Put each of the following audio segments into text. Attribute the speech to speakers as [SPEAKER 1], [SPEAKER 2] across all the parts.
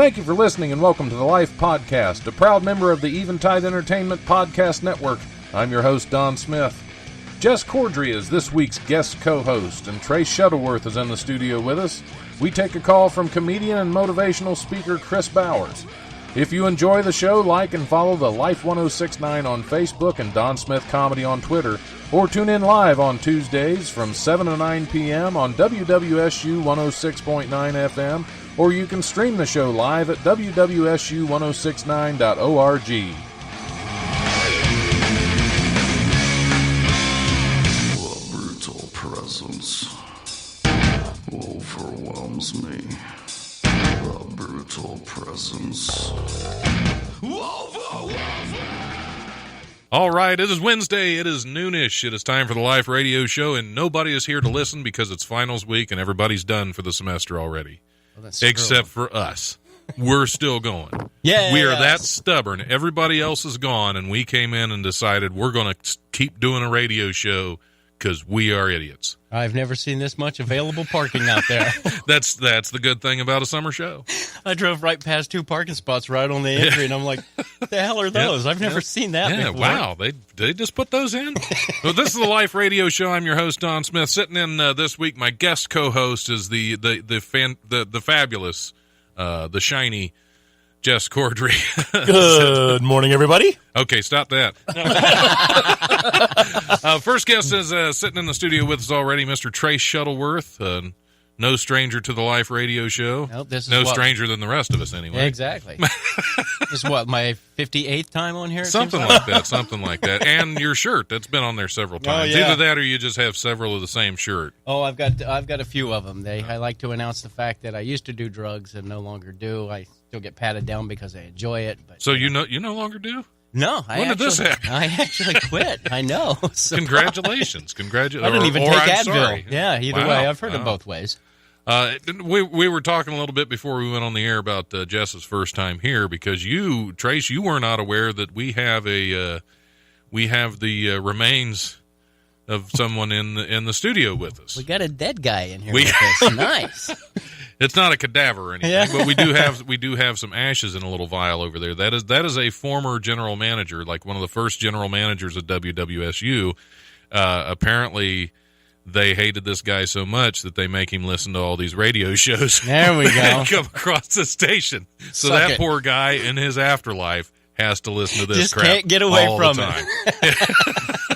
[SPEAKER 1] Thank you for listening and welcome to the Life Podcast, a proud member of the Eventide Entertainment Podcast Network. I'm your host, Don Smith. Jess Cordry is this week's guest co-host, and Trace Shuttleworth is in the studio with us. We take a call from comedian and motivational speaker Chris Bowers. If you enjoy the show, like and follow the Life 1069 on Facebook and Don Smith Comedy on Twitter, or tune in live on Tuesdays from 7 to 9 p.m. on WWSU 106.9 FM, or you can stream the show live at wwsu1069.org.
[SPEAKER 2] The brutal presence overwhelms me. The brutal presence overwhelms me.
[SPEAKER 3] All right, it is Wednesday, it is noonish, it is time for the Life Radio Show, and nobody is here to listen because it's finals week and everybody's done for the semester already. Well, except for us. We're still going.
[SPEAKER 4] Yeah,
[SPEAKER 3] we are that stubborn. Everybody else is gone, and we came in and decided we're going to keep doing a radio show because we are idiots.
[SPEAKER 4] I've never seen this much available parking out there.
[SPEAKER 3] That's the good thing about a summer show.
[SPEAKER 4] I drove right past 2 parking spots right on the entry, and I'm like, what the hell are those? I've never seen that before.
[SPEAKER 3] Wow. They just put those in? Well, this is the Life Radio Show. I'm your host, Don Smith. Sitting in this week, my guest co-host is the fabulous, the shiny Jess Cordry.
[SPEAKER 5] Good morning, everybody.
[SPEAKER 3] Okay, stop that. First guest is sitting in the studio with us already, Mr. Trace Shuttleworth. No stranger to the Life Radio Show.
[SPEAKER 4] Nope, this is
[SPEAKER 3] no stranger than the rest of us, anyway.
[SPEAKER 4] Exactly. This is what, my 58th time on here?
[SPEAKER 3] Something like that. And your shirt, that's been on there several times.
[SPEAKER 4] Oh, yeah.
[SPEAKER 3] Either that or you just have several of the same shirt.
[SPEAKER 4] Oh, I've got a few of them. I like to announce the fact that I used to do drugs and no longer do. I still get patted down because I enjoy it. But
[SPEAKER 3] so you no longer do?
[SPEAKER 4] No.
[SPEAKER 3] When did this happen?
[SPEAKER 4] I actually quit. I know.
[SPEAKER 3] So, Congratulations.
[SPEAKER 4] I didn't even take Advil.
[SPEAKER 3] Sorry.
[SPEAKER 4] Yeah, either way. I've heard it both ways.
[SPEAKER 3] We were talking a little bit before we went on the air about Jess's first time here because you, Trace, you were not aware that we have the remains of someone in the studio with us.
[SPEAKER 4] We got a dead guy in here with us. Nice.
[SPEAKER 3] It's not a cadaver or anything, but we do have some ashes in a little vial over there. That is a former general manager, like one of the first general managers at WWSU. Apparently, they hated this guy so much that they make him listen to all these radio shows.
[SPEAKER 4] There we go.
[SPEAKER 3] And come across the station. So that poor guy in his afterlife has to listen to this
[SPEAKER 4] Just
[SPEAKER 3] crap.
[SPEAKER 4] Can't get away
[SPEAKER 3] all
[SPEAKER 4] from
[SPEAKER 3] the time.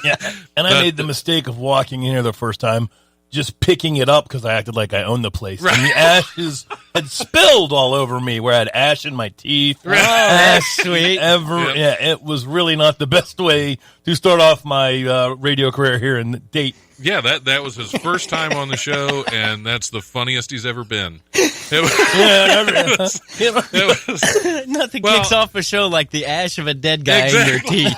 [SPEAKER 5] Yeah, and I made the mistake of walking in here the first time, just picking it up because I acted like I owned the place. Right. And the ashes had spilled all over me where I had ash in my teeth.
[SPEAKER 4] Right. Oh, that's sweet.
[SPEAKER 5] Yeah, it was really not the best way to start off my radio career here in Dayton.
[SPEAKER 3] Yeah, that was his first time on the show, and that's the funniest he's ever been.
[SPEAKER 4] Nothing kicks off a show like the ash of a dead guy in your teeth.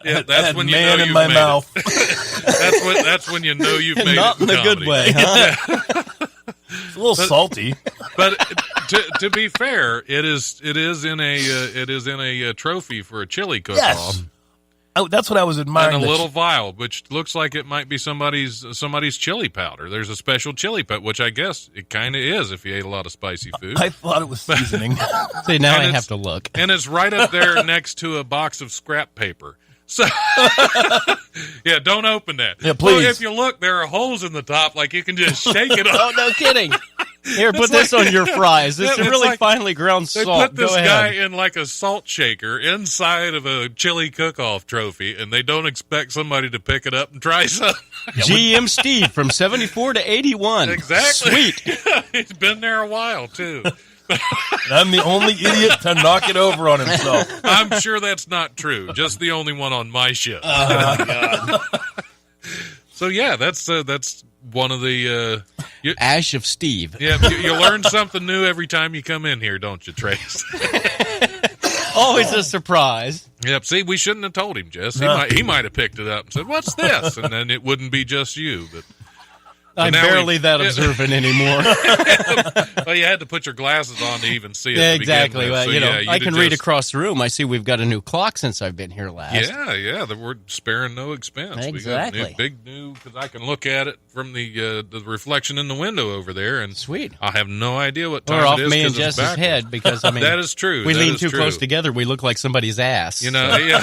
[SPEAKER 3] Yeah, that's when you know
[SPEAKER 5] in my mouth.
[SPEAKER 3] That's when you know you've made
[SPEAKER 4] Not
[SPEAKER 3] it in
[SPEAKER 4] in a good way, huh?
[SPEAKER 5] It's a little salty.
[SPEAKER 3] But to be fair, it is in a trophy for a chili cook-off.
[SPEAKER 5] Yes. Oh, that's what I was admiring.
[SPEAKER 3] And a little vial, which looks like it might be somebody's chili powder. There's a special chili powder, which I guess it kind of is if you ate a lot of spicy food.
[SPEAKER 5] I thought it was seasoning.
[SPEAKER 4] See, now I have to look.
[SPEAKER 3] And it's right up there next to a box of scrap paper. So, yeah, don't open that.
[SPEAKER 5] Yeah, please.
[SPEAKER 3] Well, if you look, there are holes in the top, like you can just shake it up.
[SPEAKER 4] Oh, no kidding. Here, put this on your fries. It's really
[SPEAKER 3] like
[SPEAKER 4] finely ground salt.
[SPEAKER 3] They put this
[SPEAKER 4] Go
[SPEAKER 3] guy
[SPEAKER 4] ahead.
[SPEAKER 3] in like a salt shaker inside of a chili cook-off trophy, and they don't expect somebody to pick it up and try something.
[SPEAKER 4] GM Steve from 74 to 81.
[SPEAKER 3] Exactly.
[SPEAKER 4] Sweet.
[SPEAKER 3] He's been there a while, too.
[SPEAKER 5] I'm the only idiot to knock it over on himself.
[SPEAKER 3] I'm sure that's not true. Just the only one on my ship.
[SPEAKER 5] Oh, God.
[SPEAKER 3] So, yeah, that's one of the...
[SPEAKER 4] Ash of Steve.
[SPEAKER 3] Yeah, you learn something new every time you come in here, don't you, Trace?
[SPEAKER 4] Always a surprise.
[SPEAKER 3] Yep. See, we shouldn't have told him, Jess. He might have picked it up and said, "What's this?" And then it wouldn't be just you. But
[SPEAKER 4] I'm barely that observant anymore.
[SPEAKER 3] Well, you had to put your glasses on to even see it.
[SPEAKER 4] Yeah, exactly.
[SPEAKER 3] So,
[SPEAKER 4] well, I can read across the room. I see we've got a new clock since I've been here last.
[SPEAKER 3] Yeah, we're sparing no expense.
[SPEAKER 4] Exactly.
[SPEAKER 3] We got big new, because I can look at it from the reflection in the window over there, and
[SPEAKER 4] sweet.
[SPEAKER 3] I have no idea what
[SPEAKER 4] or
[SPEAKER 3] time
[SPEAKER 4] off
[SPEAKER 3] it is.
[SPEAKER 4] me and Jess's head, because I mean
[SPEAKER 3] that is true.
[SPEAKER 4] We lean too close together, we look like somebody's ass.
[SPEAKER 3] You know, yeah.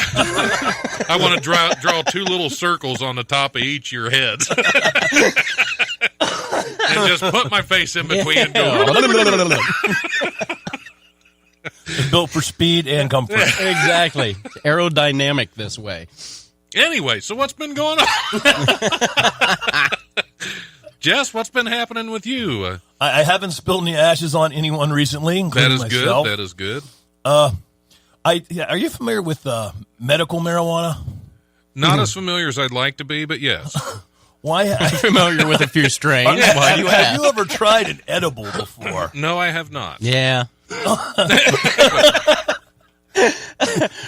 [SPEAKER 3] I want to draw two little circles on the top of each of your heads. And just put my face in between and go.
[SPEAKER 5] It's built for speed and comfort.
[SPEAKER 4] Exactly. It's aerodynamic this way.
[SPEAKER 3] Anyway, so what's been going on? Jess, what's been happening with you?
[SPEAKER 5] I haven't spilled any ashes on anyone recently, including myself.
[SPEAKER 3] That is good.
[SPEAKER 5] Are you familiar with medical marijuana?
[SPEAKER 3] Not as familiar as I'd like to be, but yes.
[SPEAKER 5] Why?
[SPEAKER 4] I'm familiar with a few strains. Why you
[SPEAKER 5] have you ever tried an edible before?
[SPEAKER 3] No, I have not.
[SPEAKER 4] Yeah.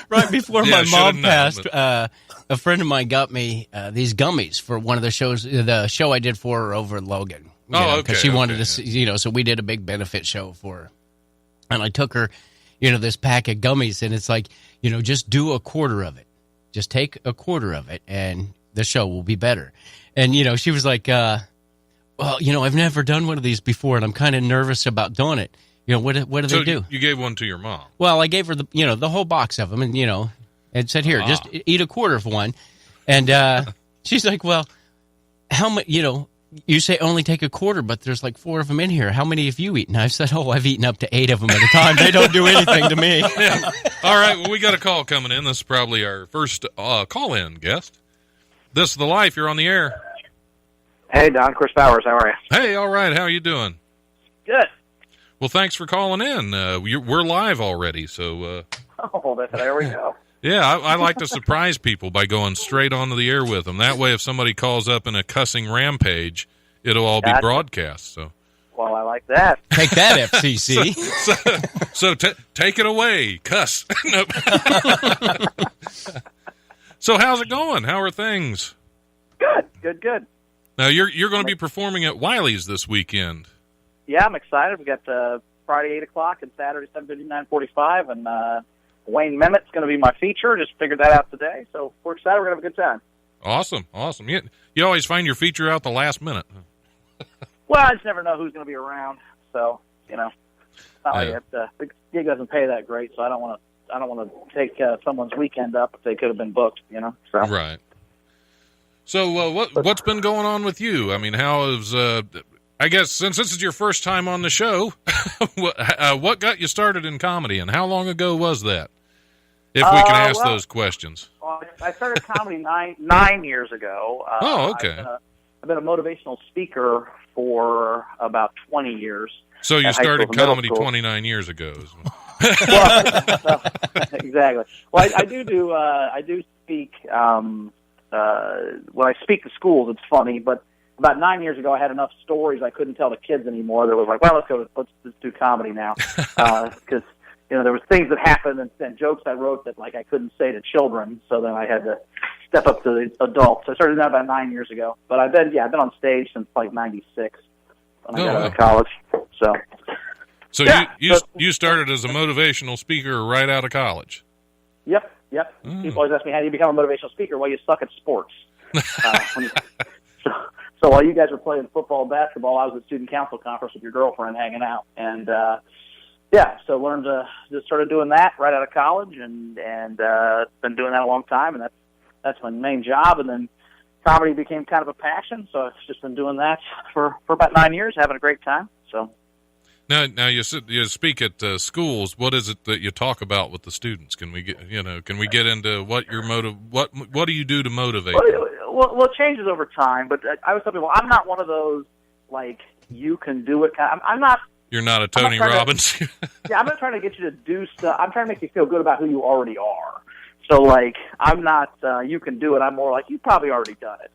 [SPEAKER 4] Right before my mom passed, a friend of mine got me these gummies for one of the shows, the show I did for her over in Logan.
[SPEAKER 3] Okay.
[SPEAKER 4] Because she wanted to see, so we did a big benefit show for her. And I took her, this pack of gummies, and it's like, just do a quarter of it. Just take a quarter of it, and the show will be better. And, she was like, well, I've never done one of these before, and I'm kind of nervous about doing it. What do they do?
[SPEAKER 3] You gave one to your mom.
[SPEAKER 4] Well, I gave her the whole box of them, and said, here, just eat a quarter of one. And she's like, well, how much, you say only take a quarter, but there's like 4 of them in here. How many have you eaten? I said, I've eaten up to 8 of them at a time. They don't do anything to me.
[SPEAKER 3] Yeah. All right, well, we got a call coming in. This is probably our first call-in guest. This is The Life. You're on the air.
[SPEAKER 6] Hey, Don. Chris Bowers. How are you?
[SPEAKER 3] Hey, all right. How are you doing?
[SPEAKER 6] Good.
[SPEAKER 3] Well, thanks for calling in. We're live already, so...
[SPEAKER 6] There we go.
[SPEAKER 3] Yeah, I like to surprise people by going straight onto the air with them. That way, if somebody calls up in a cussing rampage, it'll all be broadcast. So,
[SPEAKER 6] well, I like that.
[SPEAKER 4] Take that, FCC.
[SPEAKER 3] So take it away, cuss. Nope. So, how's it going? How are things?
[SPEAKER 6] Good.
[SPEAKER 3] Now, you're going to be performing at Wiley's this weekend.
[SPEAKER 6] Yeah, I'm excited. We got Friday 8 o'clock and Saturday 7:30, 9:45, and Wayne Mehmet's going to be my feature. Just figured that out today, so we're excited. We're going to have a good time.
[SPEAKER 3] Awesome. You always find your feature out the last minute.
[SPEAKER 6] Well, I just never know who's going to be around, so it's not like the gig doesn't pay that great, so I don't want to take someone's weekend up if they could have been booked. So
[SPEAKER 3] right. So what's been going on with you? I mean, how is I guess since this is your first time on the show, what got you started in comedy, and how long ago was that? If we can ask those questions.
[SPEAKER 6] Well, I started comedy nine years ago.
[SPEAKER 3] Okay.
[SPEAKER 6] I've been a motivational speaker for about 20 years.
[SPEAKER 3] So you started comedy 29 years ago.
[SPEAKER 6] Well, exactly. Well, I do speak. When I speak to schools, it's funny, but about 9 years ago, I had enough stories I couldn't tell the kids anymore. They was like, well, let's just do comedy now, because there was things that happened and jokes I wrote that like I couldn't say to children, so then I had to step up to the adults. So I started that about 9 years ago, but I've been on stage since like '96 when I got out of college. So
[SPEAKER 3] you started as a motivational speaker right out of college.
[SPEAKER 6] Yep. People always ask me, how do you become a motivational speaker? Well, you suck at sports. So while you guys were playing football and basketball, I was at student council conference with your girlfriend hanging out. And, so just started doing that right out of college and been doing that a long time. And that's my main job. And then comedy became kind of a passion. So I've just been doing that for about 9 years, having a great time. So.
[SPEAKER 3] Now you speak at schools. What is it that you talk about with the students? Can we get into what your what do you do to motivate them?
[SPEAKER 6] Well, it changes over time, but I always tell people I'm not one of those like you can do it. I'm not.
[SPEAKER 3] You're not a Tony Robbins.
[SPEAKER 6] Yeah, I'm not trying to get you to do stuff. I'm trying to make you feel good about who you already are. So like I'm not you can do it. I'm more like you've probably already done it.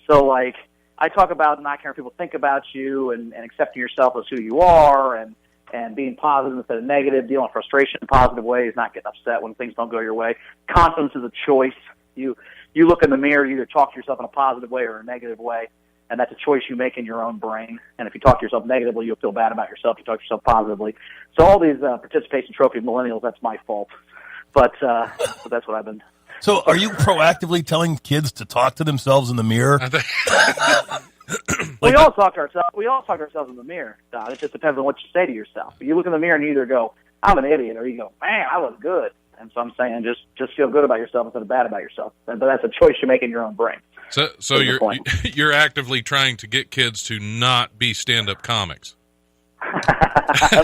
[SPEAKER 6] So like. I talk about not caring what people think about you and accepting yourself as who you are and being positive instead of negative, dealing with frustration in positive ways, not getting upset when things don't go your way. Confidence is a choice. You look in the mirror, you either talk to yourself in a positive way or a negative way. and that's a choice you make in your own brain. And if you talk to yourself negatively, you'll feel bad about yourself. If you talk to yourself positively. So all these participation trophy millennials, that's my fault. But that's what I've been.
[SPEAKER 5] So are you proactively telling kids to talk to themselves in the mirror?
[SPEAKER 6] We all talk to ourselves. We all talk to ourselves in the mirror, Don. It just depends on what you say to yourself. You look in the mirror and you either go, "I'm an idiot," or you go, "Man, I look good." And so I'm saying, just feel good about yourself instead of bad about yourself. But that's a choice you make in your own brain.
[SPEAKER 3] So you're actively trying to get kids to not be stand-up comics.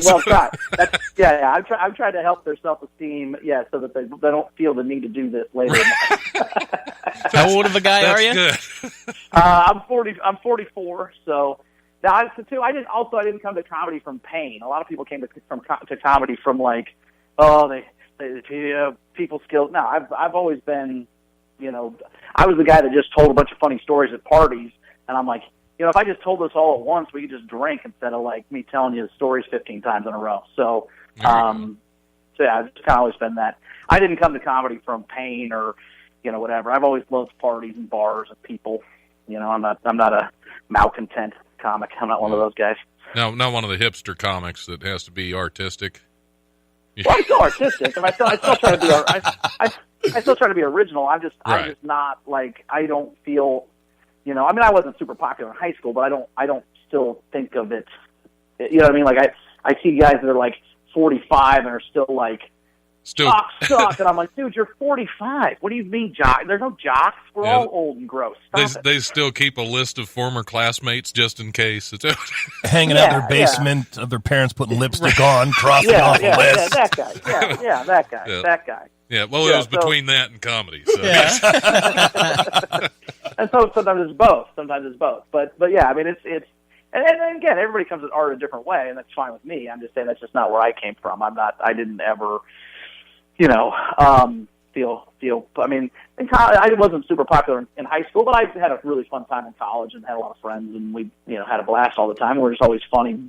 [SPEAKER 6] Well, try. I'm trying to help their self-esteem, so that they don't feel the need to do this later in life.
[SPEAKER 4] How old of a guy are you?
[SPEAKER 3] Good.
[SPEAKER 6] I'm 44, so now I didn't come to comedy from pain. A lot of people came to comedy from like, people skills. No, I've always been, I was the guy that just told a bunch of funny stories at parties, and I'm like, if I just told this all at once, we could just drink instead of like me telling you the stories 15 times in a row. So, I've just kind of always been that. I didn't come to comedy from pain or, whatever. I've always loved parties and bars and people. I'm not a malcontent comic. I'm not one of those guys.
[SPEAKER 3] No, not one of the hipster comics that has to be artistic.
[SPEAKER 6] Well, I'm still artistic, and I still try to be. I still try to be original. I'm just not like, I don't feel. I wasn't super popular in high school, but I don't still think of it. You know what I mean? Like I see guys that are like 45 and are still like, jocks suck, and I'm like, dude, you're 45. What do you mean, jock? There's no jocks. We're all old and gross.
[SPEAKER 3] They still keep a list of former classmates just in case. It's
[SPEAKER 5] hanging out in their basement of their parents putting lipstick on, crossing off the list.
[SPEAKER 6] Yeah, that guy. That guy.
[SPEAKER 3] Yeah, well, it was between that and comedy. So.
[SPEAKER 6] Yeah. And so sometimes it's both. But yeah, it's and again, everybody comes at art a different way, and that's fine with me. I'm just saying that's just not where I came from. I didn't ever, feel. I wasn't super popular in high school, but I had a really fun time in college and had a lot of friends, and we, had a blast all the time. We were just always funny,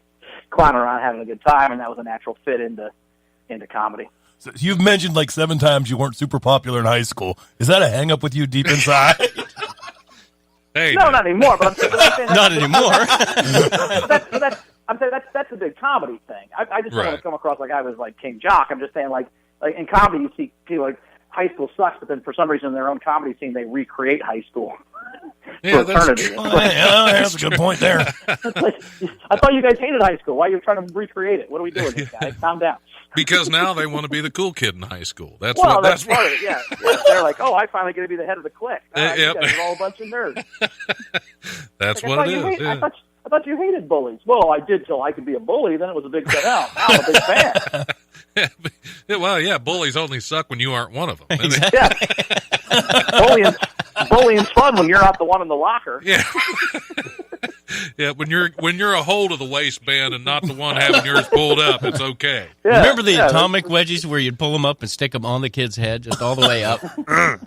[SPEAKER 6] clowning around, having a good time, and that was a natural fit into comedy.
[SPEAKER 5] So you've mentioned like 7 times you weren't super popular in high school. Is that a hang up with you deep inside?
[SPEAKER 3] Hey,
[SPEAKER 6] no, not anymore. But I'm saying
[SPEAKER 4] not anymore.
[SPEAKER 6] I'm saying that's a big comedy thing. I just don't want to come across like I was like King Jock. I'm just saying like in comedy you see people like high school sucks, but then for some reason in their own comedy scene they recreate high school.
[SPEAKER 3] Yeah, that's
[SPEAKER 5] a good point there.
[SPEAKER 6] I thought you guys hated high school. Why are you trying to recreate it? What are we doing, guys? Calm down.
[SPEAKER 3] Because now they want to be the cool kid in high school. That's
[SPEAKER 6] part of it. Yeah. They're like, I finally get to be the head of the clique. You guys are all a bunch of nerds.
[SPEAKER 3] That's what it is.
[SPEAKER 6] I thought you hated bullies. Well, I did till I could be a bully. Then it was a big fan out. Now I'm a big fan.
[SPEAKER 3] Well, bullies only suck when you aren't one of them.
[SPEAKER 6] Exactly. Bullying's fun when you're not the one in the locker.
[SPEAKER 3] Yeah. Yeah, when you're a hole to the waistband and not the one having yours pulled up, it's okay.
[SPEAKER 4] Yeah, remember the atomic wedgies where you'd pull them up and stick them on the kid's head just all the way up?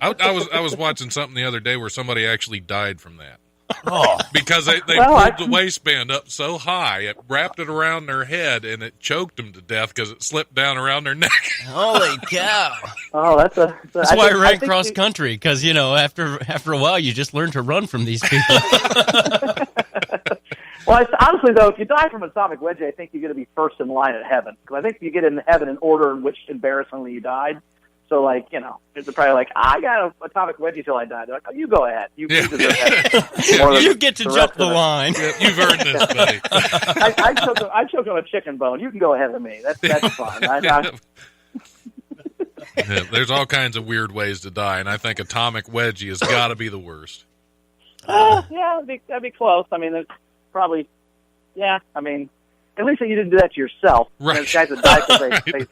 [SPEAKER 3] I was watching something the other day where somebody actually died from that.
[SPEAKER 5] Oh,
[SPEAKER 3] because they pulled the waistband up so high, it wrapped it around their head, and it choked them to death because it slipped down around their neck.
[SPEAKER 4] Holy cow!
[SPEAKER 6] Oh, that's
[SPEAKER 4] why I ran cross country, because after a while you just learn to run from these people.
[SPEAKER 6] Well, honestly though, if you die from an atomic wedgie, I think you're going to be first in line at heaven, because I think you get in heaven in order in which embarrassingly you died. So, it's probably like, I got an atomic wedgie till I died. They're like, you go ahead. You deserve that.
[SPEAKER 4] You get to jump the line.
[SPEAKER 3] Yeah, you've earned this, buddy.
[SPEAKER 6] I choked on a chicken bone. You can go ahead of me. That's fine.
[SPEAKER 3] Yeah, there's all kinds of weird ways to die, and I think atomic wedgie has got to be the worst.
[SPEAKER 6] That'd be close. There's probably, at least you didn't do that to yourself.
[SPEAKER 3] Right.
[SPEAKER 6] There's guys that die because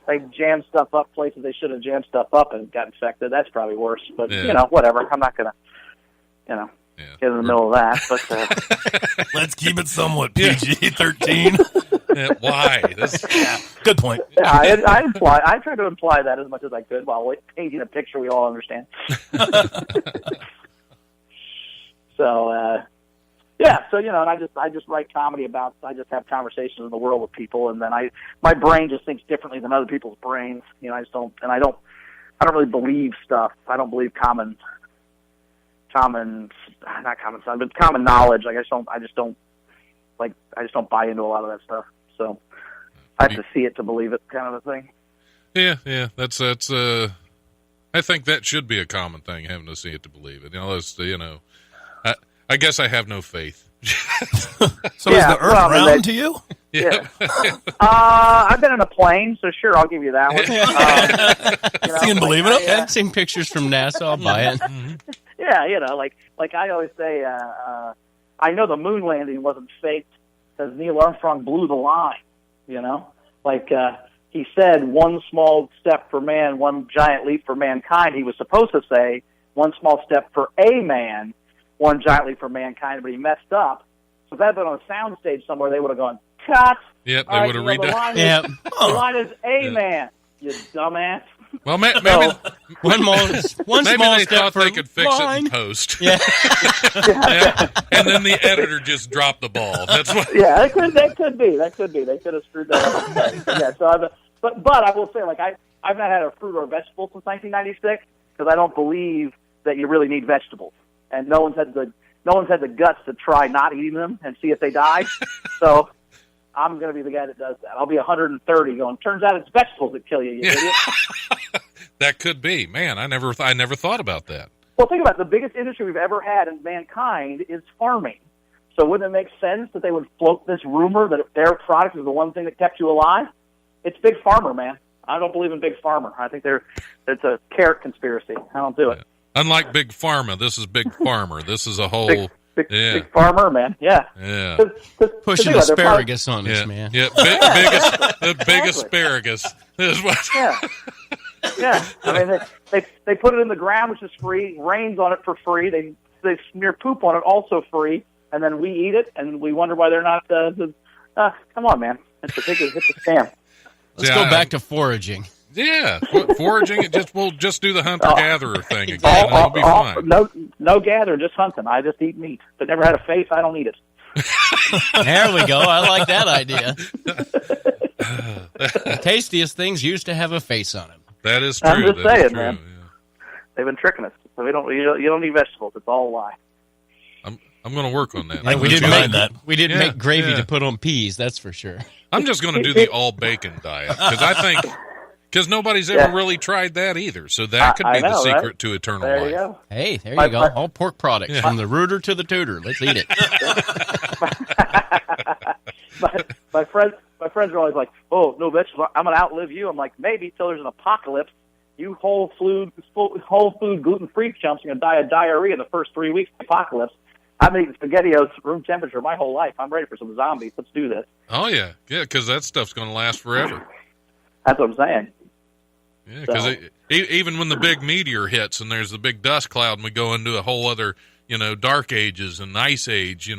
[SPEAKER 6] they jammed stuff up places they should have jammed stuff up and got infected. That's probably worse. But, whatever. I'm not going to, get in the middle of that. But
[SPEAKER 5] let's keep it somewhat PG-13.
[SPEAKER 3] Why?
[SPEAKER 5] Good point.
[SPEAKER 6] Yeah, I tried to imply that as much as I could while painting a picture we all understand. So, and I just write comedy about. I just have conversations in the world with people, and then my brain just thinks differently than other people's brains. I don't really believe stuff. I don't believe common not common sense, but common knowledge. Like I just don't buy into a lot of that stuff. So I have to see it to believe it, kind of a thing.
[SPEAKER 3] Yeah. That's. I think that should be a common thing, having to see it to believe it. I guess I have no faith.
[SPEAKER 5] So is the Earth round to you?
[SPEAKER 3] Yeah.
[SPEAKER 6] I've been in a plane, so sure, I'll give you that one.
[SPEAKER 5] See and believe it? Okay.
[SPEAKER 4] I've seen pictures from NASA. I'll buy it.
[SPEAKER 6] Yeah, like I always say, I know the moon landing wasn't faked because Neil Armstrong blew the line. He said, one small step for man, one giant leap for mankind. He was supposed to say, one small step for a man, one giant leap for mankind, but he messed up. So if that had been on a sound stage somewhere, they would have gone, cut.
[SPEAKER 3] Yep, they would have redone.
[SPEAKER 6] The line is a man, you dumbass.
[SPEAKER 3] Well, maybe
[SPEAKER 4] one
[SPEAKER 3] maybe
[SPEAKER 4] small
[SPEAKER 3] they
[SPEAKER 4] step
[SPEAKER 3] thought
[SPEAKER 4] for
[SPEAKER 3] they could fix
[SPEAKER 4] line.
[SPEAKER 3] it in post.
[SPEAKER 4] Yeah.
[SPEAKER 3] Yeah. And then the editor just dropped the ball. That's what.
[SPEAKER 6] Yeah, that could be. They could have screwed that up. Yeah. So, but I will say, like I've not had a fruit or a vegetable since 1996 because I don't believe that you really need vegetables, and no one's had the guts to try not eating them and see if they die. So I'm going to be the guy that does that. I'll be 130 going, turns out it's vegetables that kill you, you idiot.
[SPEAKER 3] That could be. Man, I never thought about that.
[SPEAKER 6] Well, think about it. The biggest industry we've ever had in mankind is farming. So wouldn't it make sense that they would float this rumor that their product is the one thing that kept you alive? It's Big Pharma, man. I don't believe in Big Pharma. I think it's a carrot conspiracy. I don't do it.
[SPEAKER 3] Yeah. Unlike Big Pharma, this is Big Farmer. This is a whole...
[SPEAKER 6] Big Farmer, man. Yeah.
[SPEAKER 3] Yeah.
[SPEAKER 4] Pushing asparagus on us, man.
[SPEAKER 3] Yeah. Big asparagus. Is what.
[SPEAKER 6] Yeah. Yeah. I mean, they put it in the ground, which is free. Rains on it for free. They smear poop on it, also free. And then we eat it, and we wonder why they're not. Come on, man. It's a scam.
[SPEAKER 4] Let's go back to foraging.
[SPEAKER 3] Yeah, foraging. We'll just do the hunter-gatherer thing again. It'll be fine.
[SPEAKER 6] No gathering, just hunting. I just eat meat. If it never had a face, I don't eat it.
[SPEAKER 4] There we go. I like that idea. The tastiest things used to have a face on them.
[SPEAKER 3] That is true.
[SPEAKER 6] I'm just saying, man.
[SPEAKER 3] Yeah.
[SPEAKER 6] They've been tricking us. So you don't need vegetables. It's all a lie.
[SPEAKER 3] I'm going to work on that.
[SPEAKER 4] And we didn't make gravy to put on peas. That's for sure.
[SPEAKER 3] I'm just going to do the all bacon diet because nobody's ever really tried that either. So that could be the secret to eternal life.
[SPEAKER 6] There you go.
[SPEAKER 4] Hey, there you go. All pork products from the rooter to the tutor. Let's eat it.
[SPEAKER 6] my friends are always like, "Oh, no vegetables. I'm going to outlive you." I'm like, maybe till there's an apocalypse. You whole food gluten-free chumps are going to die of diarrhea in the first 3 weeks of the apocalypse. I've been eating SpaghettiOs room temperature my whole life. I'm ready for some zombies. Let's do this.
[SPEAKER 3] Oh, yeah. Yeah, because that stuff's going to last forever.
[SPEAKER 6] That's what I'm saying.
[SPEAKER 3] Yeah, because even when the big meteor hits and there's the big dust cloud and we go into a whole other, dark ages and ice age,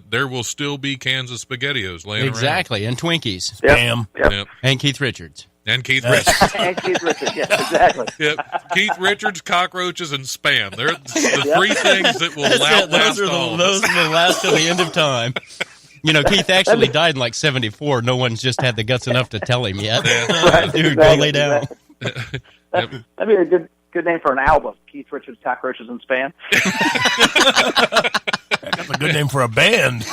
[SPEAKER 3] there will still be cans of SpaghettiOs laying around.
[SPEAKER 4] Exactly, and Twinkies.
[SPEAKER 5] Spam.
[SPEAKER 3] Yep.
[SPEAKER 4] And Keith Richards.
[SPEAKER 3] And Keith Richards.
[SPEAKER 6] And Keith Richards, yeah, exactly.
[SPEAKER 3] Yep. Keith Richards, cockroaches, and Spam. They're the three things that will outlast all.
[SPEAKER 4] Those will last till the end of time. Keith actually died in like 1974. No one's just had the guts enough to tell him yet.
[SPEAKER 6] Right,
[SPEAKER 4] Dude,
[SPEAKER 6] exactly,
[SPEAKER 4] go lay down.
[SPEAKER 6] Exactly. That'd be a good name for an album. Keith Richards, Cockroaches, and Spam.
[SPEAKER 5] That's a good name for a band.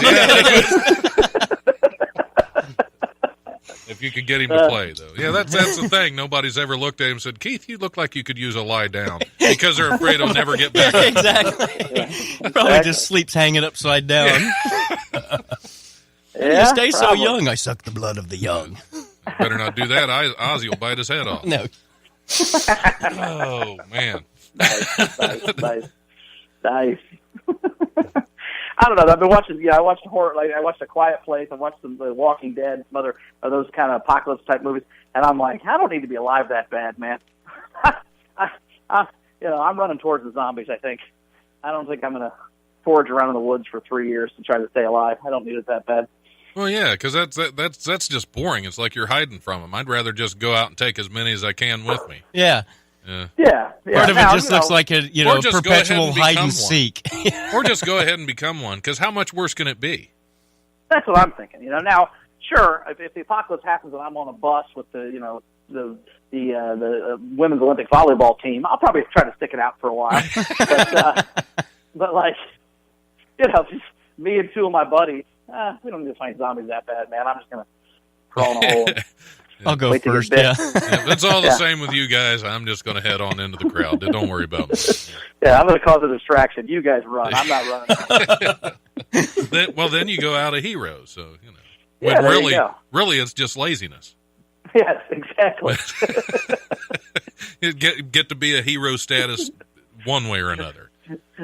[SPEAKER 3] If you could get him to play, though. Yeah, that's the thing. Nobody's ever looked at him and said, Keith, you look like you could use a lie down, because they're afraid he'll never get back.
[SPEAKER 4] Exactly. Probably just sleeps hanging upside down. You stay so young. I suck the blood of the young.
[SPEAKER 3] Better not do that. Ozzy will bite his head off.
[SPEAKER 4] No.
[SPEAKER 3] Oh, man.
[SPEAKER 6] Nice. I don't know. I've been watching. I watched horror. Like I watched A Quiet Place. I watched The Walking Dead, some other of those kind of apocalypse type movies. And I'm like, I don't need to be alive that bad, man. I'm running towards the zombies. I think. I don't think I'm going to forage around in the woods for 3 years to try to stay alive. I don't need it that bad.
[SPEAKER 3] Well, yeah, because that's just boring. It's like you're hiding from them. I'd rather just go out and take as many as I can with me.
[SPEAKER 4] Yeah.
[SPEAKER 6] Yeah.
[SPEAKER 4] Part of it just looks like a perpetual hide and seek.
[SPEAKER 3] Or just go ahead and become one, because how much worse can it be?
[SPEAKER 6] That's what I'm thinking. Now, sure, if the apocalypse happens and I'm on a bus with the women's Olympic volleyball team, I'll probably try to stick it out for a while. But like, just me and two of my buddies. We don't need to find zombies that bad, man. I'm just gonna crawl in a hole.
[SPEAKER 4] I'll go
[SPEAKER 6] Wait till
[SPEAKER 4] first.
[SPEAKER 6] you
[SPEAKER 4] Yeah.
[SPEAKER 3] If it's all the same with you guys, I'm just going to head on into the crowd. Don't worry about me.
[SPEAKER 6] Yeah, I'm gonna cause a distraction. You guys run. I'm not running.
[SPEAKER 3] Then you go out a hero. So
[SPEAKER 6] Yeah, there you
[SPEAKER 3] really,
[SPEAKER 6] go.
[SPEAKER 3] really, it's just laziness.
[SPEAKER 6] Yes, exactly.
[SPEAKER 3] You get to be a hero status one way or another.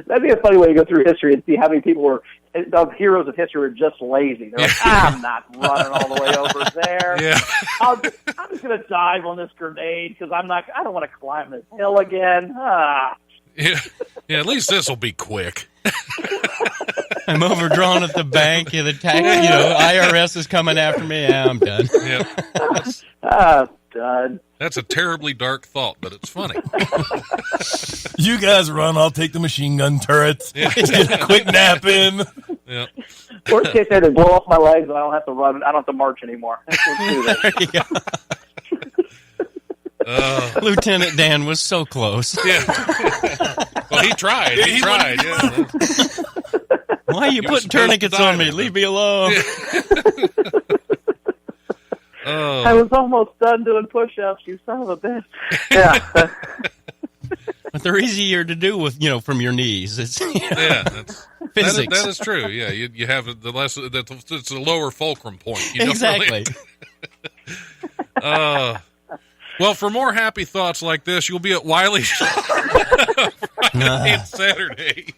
[SPEAKER 6] That'd be a funny way to go through history and see how many people of heroes of history were just lazy. They're like, I'm not running all the way over there.
[SPEAKER 3] Yeah.
[SPEAKER 6] I'm just going to dive on this grenade because I don't want to climb this hill again.
[SPEAKER 3] Yeah. At least this will be quick.
[SPEAKER 4] I'm overdrawn at the bank. The IRS is coming after me. Yeah, I'm done.
[SPEAKER 3] Yeah.
[SPEAKER 6] Done.
[SPEAKER 3] That's a terribly dark thought, but it's funny.
[SPEAKER 5] You guys run. I'll take the machine gun turrets.
[SPEAKER 3] Yeah.
[SPEAKER 5] Get a quick nap in.
[SPEAKER 3] Yeah.
[SPEAKER 6] Worst case, they blow off my legs and I don't have to run. I don't have to march anymore. Let's do that.
[SPEAKER 4] Lieutenant Dan was so close.
[SPEAKER 3] Yeah. Well, he tried. He tried. Yeah.
[SPEAKER 4] Why are you putting tourniquets on me? Leave me alone.
[SPEAKER 6] I was almost done doing push-ups, you son of a bitch. Yeah.
[SPEAKER 4] But they're easier to do with, from your knees. It's physics.
[SPEAKER 3] That is true. Yeah, you have it's a lower fulcrum point. You
[SPEAKER 4] Exactly.
[SPEAKER 3] Well, for more happy thoughts like this, you'll be at Wiley's Friday and Saturday.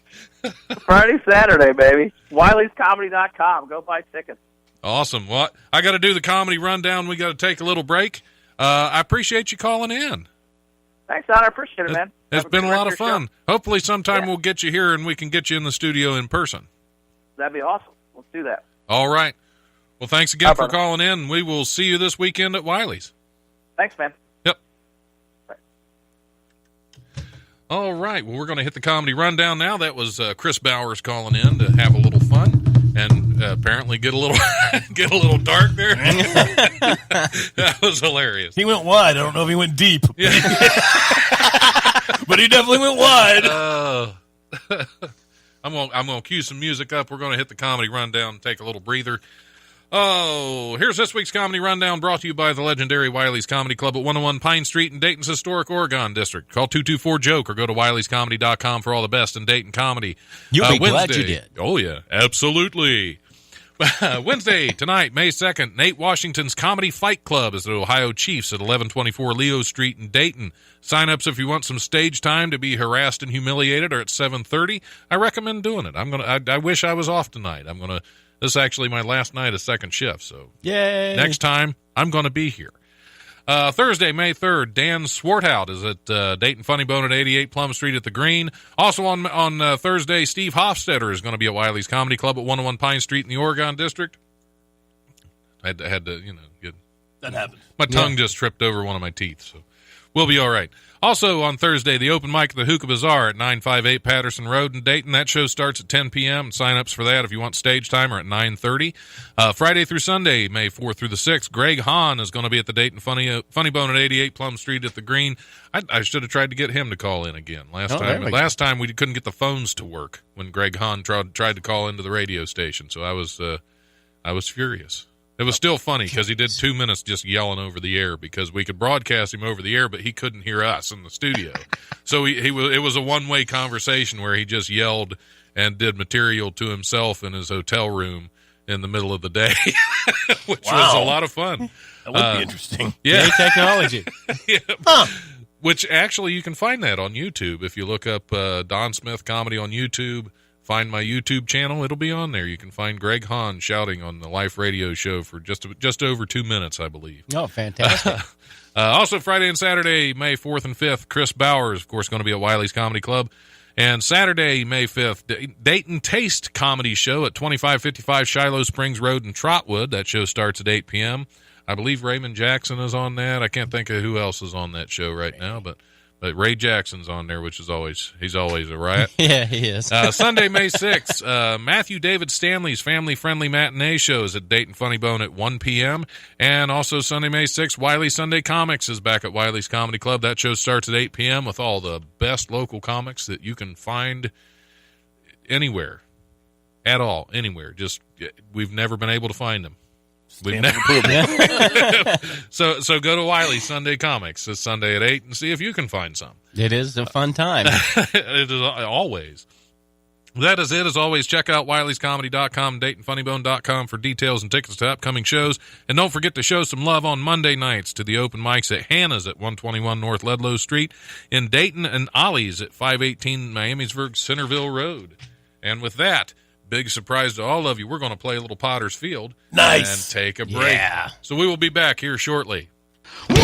[SPEAKER 6] Friday, Saturday, baby. Wiley'sComedy.com. Go buy tickets.
[SPEAKER 3] Awesome. Well, I got to do the comedy rundown. We got to take a little break. I appreciate you calling in.
[SPEAKER 6] Thanks, Don. I appreciate it, man.
[SPEAKER 3] It's been a lot of fun.
[SPEAKER 6] Show.
[SPEAKER 3] Hopefully sometime we'll get you here and we can get you in the studio in person.
[SPEAKER 6] That'd be awesome. Let's do that.
[SPEAKER 3] All right. Well, thanks again for calling in. We will see you this weekend at Wiley's.
[SPEAKER 6] Thanks, man.
[SPEAKER 3] Yep. All right. Well, we're going to hit the comedy rundown now. That was Chris Bowers calling in to have a little fun and apparently get a little dark there. That was hilarious.
[SPEAKER 5] He went wide. I don't know if he went deep.
[SPEAKER 3] Yeah.
[SPEAKER 5] But he definitely went wide.
[SPEAKER 3] I'm gonna cue some music up. We're gonna hit the comedy rundown and take a little breather. Oh, here's this week's comedy rundown brought to you by the legendary Wiley's Comedy Club at 101 Pine Street in Dayton's historic Oregon District. Call 224-JOKE or go to Wiley'sComedy.com for all the best in Dayton comedy.
[SPEAKER 4] You'll be
[SPEAKER 3] Wednesday,
[SPEAKER 4] glad you did.
[SPEAKER 3] Oh, yeah, absolutely. Wednesday, tonight, May 2nd, Nate Washington's Comedy Fight Club is at Ohio Chiefs at 1124 Leo Street in Dayton. Sign-ups if you want some stage time to be harassed and humiliated are at 7:30. I recommend doing it. I wish I was off tonight. This is actually my last night of second shift, so
[SPEAKER 4] Yay.
[SPEAKER 3] Next time, I'm going to be here. Thursday, May 3rd, Dan Swartout is at Dayton Funny Bone at 88 Plum Street at the Green. Also on Thursday, Steve Hofstetter is going to be at Wiley's Comedy Club at 101 Pine Street in the Oregon District. I had to get...
[SPEAKER 5] That happened.
[SPEAKER 3] My tongue just tripped over one of my teeth, so we'll be all right. Also on Thursday, the open mic at the Hookah Bazaar at 958 Patterson Road in Dayton. That show starts at 10 p.m. Sign-ups for that if you want stage time are at 9:30. Friday through Sunday, May 4th through the 6th, Greg Hahn is going to be at the Dayton Funny Bone at 88 Plum Street at the Green. I should have tried to get him to call in again last time. Last time we couldn't get the phones to work when Greg Hahn tried to call into the radio station, so I was furious. It was still funny because he did 2 minutes just yelling over the air because we could broadcast him over the air, but he couldn't hear us in the studio. So it was a one-way conversation where he just yelled and did material to himself in his hotel room in the middle of the day, which was a lot of fun.
[SPEAKER 5] That would be interesting.
[SPEAKER 3] Yeah.
[SPEAKER 4] Yay, technology.
[SPEAKER 3] Yeah. Which actually you can find that on YouTube. If you look up Don Smith Comedy on YouTube, find my YouTube channel. It'll be on there. You can find Greg Hahn shouting on the Life Radio show for just over 2 minutes, I believe.
[SPEAKER 4] Oh, fantastic.
[SPEAKER 3] Also, Friday and Saturday, May 4th and 5th, Chris Bowers, of course, going to be at Wiley's Comedy Club. And Saturday, May 5th, Dayton Taste Comedy Show at 2555 Shiloh Springs Road in Trotwood. That show starts at 8 p.m. I believe Raymond Jackson is on that. I can't think of who else is on that show right now, but Ray Jackson's on there, which is he's always a riot.
[SPEAKER 4] Yeah, he is.
[SPEAKER 3] Sunday, May 6th, Matthew David Stanley's family-friendly matinee shows at Dayton Funny Bone at 1 p.m. And also Sunday, May 6th, Wiley Sunday Comics is back at Wiley's Comedy Club. That show starts at 8 p.m. with all the best local comics that you can find anywhere at all, anywhere. Just we've never been able to find them. We've
[SPEAKER 5] Stamp
[SPEAKER 3] never.
[SPEAKER 5] of approval.
[SPEAKER 3] So go to Wiley's Sunday Comics this Sunday at 8 and see if you can find some.
[SPEAKER 4] It is a fun time.
[SPEAKER 3] It is always. That is it. As always, check out Wiley'sComedy.com, DaytonFunnyBone.com for details and tickets to upcoming shows. And don't forget to show some love on Monday nights to the open mics at Hannah's at 121 North Ludlow Street in Dayton and Ollie's at 518 Miamisburg Centerville Road. And with that, big surprise to all of you, we're going to play a little Potter's Field.
[SPEAKER 5] Nice.
[SPEAKER 3] And take a break.
[SPEAKER 4] Yeah.
[SPEAKER 3] So we will be back here shortly.
[SPEAKER 2] Come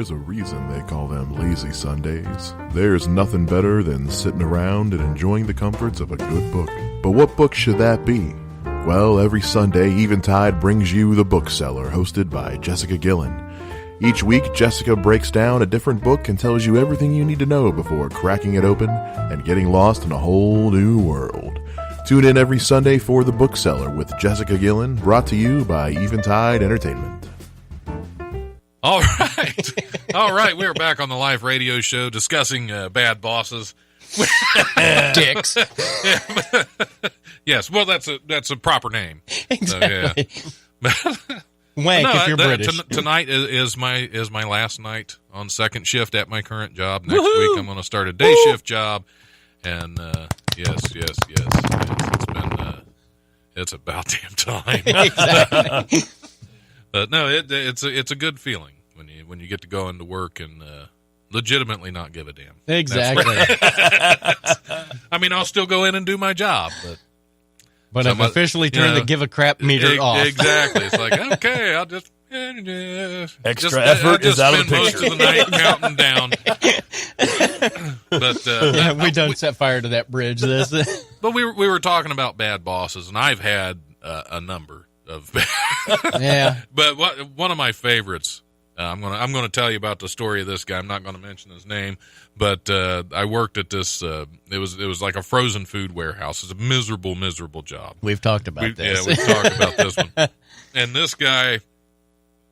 [SPEAKER 7] there's a reason they call them lazy Sundays. There's nothing better than sitting around and enjoying the comforts of a good book. But what book should that be? Well, every Sunday, Eventide brings you The Bookseller, hosted by Jessica Gillen. Each week, Jessica breaks down a different book and tells you everything you need to know before cracking it open and getting lost in a whole new world. Tune in every Sunday for The Bookseller with Jessica Gillen, brought to you by Eventide Entertainment.
[SPEAKER 3] All right. All right. We're back on the live radio show discussing bad bosses.
[SPEAKER 4] Dicks.
[SPEAKER 3] Yes. Well, that's a proper name.
[SPEAKER 4] Exactly.
[SPEAKER 3] So, yeah.
[SPEAKER 4] Wank if you're British.
[SPEAKER 3] Tonight is my last night on second shift at my current job. Next week I'm going to start a day shift job. And yes. It's about damn time.
[SPEAKER 4] Exactly.
[SPEAKER 3] But no, it's a good feeling when you get to go into work and legitimately not give a damn.
[SPEAKER 4] Exactly.
[SPEAKER 3] I mean, I'll still go in and do my job,
[SPEAKER 4] but I've officially turned the give a crap meter off.
[SPEAKER 3] Exactly. It's like, okay, I'll just
[SPEAKER 5] extra effort is out of the
[SPEAKER 3] most
[SPEAKER 5] picture.
[SPEAKER 3] of the night counting down. But
[SPEAKER 4] we done set fire to that bridge.
[SPEAKER 3] But we were talking about bad bosses, and I've had a number of.
[SPEAKER 4] Yeah.
[SPEAKER 3] But one of my favorites. I'm gonna tell you about the story of this guy. I'm not gonna mention his name, but I worked at this. It was like a frozen food warehouse. It's a miserable job.
[SPEAKER 4] We've talked about this.
[SPEAKER 3] Yeah, we've talked about this one. And this guy,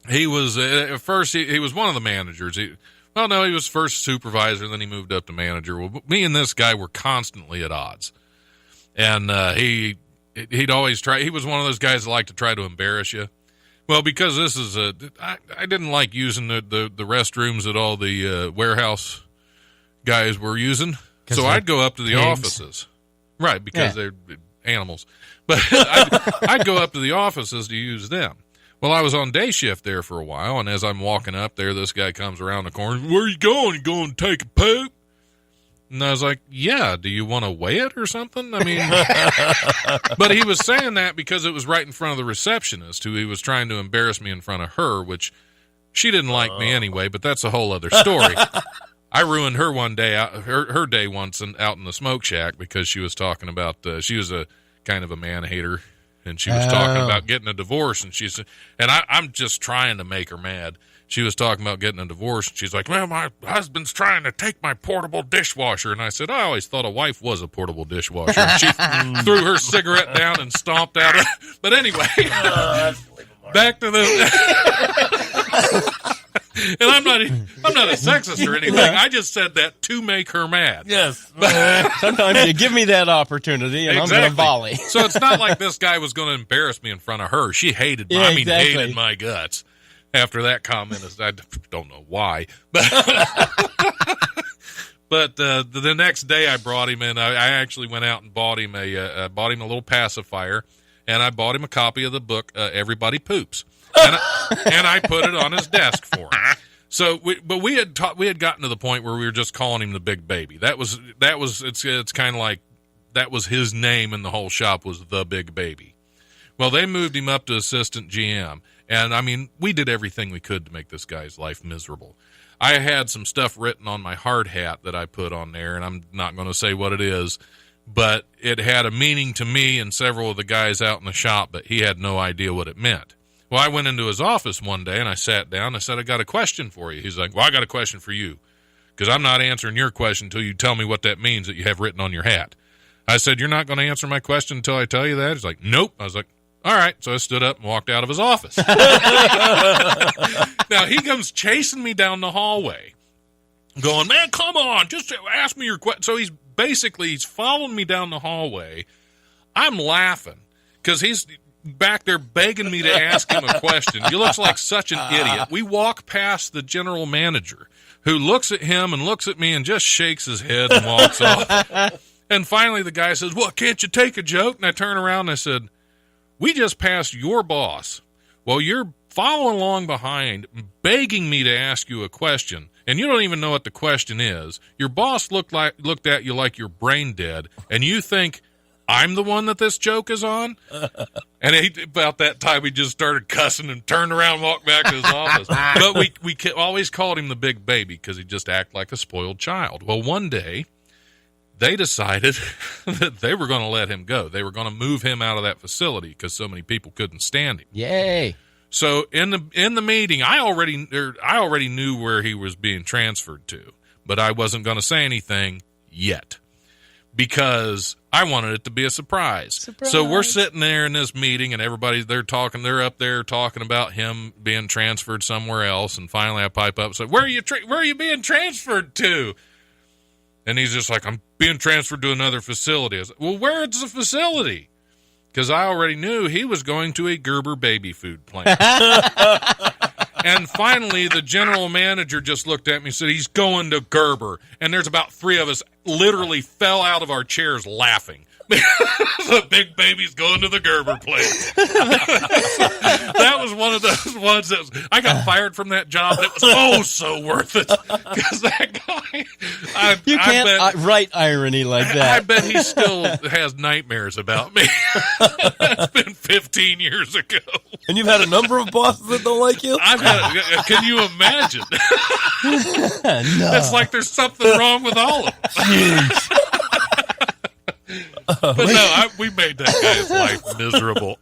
[SPEAKER 3] he was at first he was one of the managers. He was first supervisor, then he moved up to manager. Well, me and this guy were constantly at odds, and he'd always try. He was one of those guys that like to try to embarrass you. Well, because this is I didn't like using the restrooms that all the warehouse guys were using, so I'd go up to the offices, right? Because they're animals, but I'd go up to the offices to use them. Well, I was on day shift there for a while, and as I'm walking up there, this guy comes around the corner. Where you going? You going to take a poop? And I was like, yeah, do you want to weigh it or something? I mean, but he was saying that because it was right in front of the receptionist who he was trying to embarrass me in front of her, which she didn't like me anyway, but that's a whole other story. I ruined her one day, her day once out in the smoke shack because she was talking about, she was a kind of a man hater, and she was talking about getting a divorce, and I'm just trying to make her mad. She was talking about getting a divorce, and she's like, well, my husband's trying to take my portable dishwasher. And I said, I always thought a wife was a portable dishwasher. And she threw her cigarette down and stomped out. But anyway, back to the... And I'm not a sexist or anything. I just said that to make her mad.
[SPEAKER 5] Yes.
[SPEAKER 4] Sometimes you give me that opportunity, and
[SPEAKER 3] exactly.
[SPEAKER 4] I'm going to volley.
[SPEAKER 3] So it's not like this guy was going to embarrass me in front of her. She hated hated my guts. After that comment, I don't know why, but the next day I brought him in. I actually went out and bought him a little pacifier, and I bought him a copy of the book Everybody Poops, and I put it on his desk for him. So, we had gotten to the point where we were just calling him the Big Baby. It's kind of like that was his name in the whole shop was the Big Baby. Well, they moved him up to assistant GM. And, I mean, we did everything we could to make this guy's life miserable. I had some stuff written on my hard hat that I put on there, and I'm not going to say what it is, but it had a meaning to me and several of the guys out in the shop, but he had no idea what it meant. Well, I went into his office one day, and I sat down. I said, I got a question for you. He's like, well, I got a question for you, because I'm not answering your question until you tell me what that means that you have written on your hat. I said, you're not going to answer my question until I tell you that? He's like, nope. I was like, all right, so I stood up and walked out of his office. Now, he comes chasing me down the hallway, going, man, come on, just ask me your question. So he's following me down the hallway. I'm laughing because he's back there begging me to ask him a question. He looks like such an idiot. We walk past the general manager, who looks at him and looks at me and just shakes his head and walks off. And finally the guy says, well, can't you take a joke? And I turn around and I said, we just passed your boss. Well, you're following along behind, begging me to ask you a question, and you don't even know what the question is. Your boss looked at you like you're brain dead, and you think I'm the one that this joke is on? And about that time, he just started cussing and turned around and walked back to his office. But we always called him the big baby because he just acted like a spoiled child. Well, one day, they decided that they were going to let him go. They were going to move him out of that facility because so many people couldn't stand him.
[SPEAKER 4] Yay.
[SPEAKER 3] So in the meeting, I already knew where he was being transferred to, but I wasn't going to say anything yet because I wanted it to be a surprise. So we're sitting there in this meeting, and they're up there talking about him being transferred somewhere else, and finally I pipe up and say, where are you being transferred to? And he's just like, I'm being transferred to another facility. I said, well, where's the facility? Because I already knew he was going to a Gerber baby food plant. And finally, the general manager just looked at me and said, he's going to Gerber. And there's about 3 of us literally fell out of our chairs laughing. The big baby's going to the Gerber plant. That was one of those ones that I got fired from that job. That was so worth it. Because that guy,
[SPEAKER 4] You can't write irony like that.
[SPEAKER 3] I bet he still has nightmares about me. That's been 15 years ago.
[SPEAKER 5] And you've had a number of bosses that don't like you?
[SPEAKER 3] Can you imagine?
[SPEAKER 4] No.
[SPEAKER 3] It's like there's something wrong with all of them. But no, we made that guy's life miserable.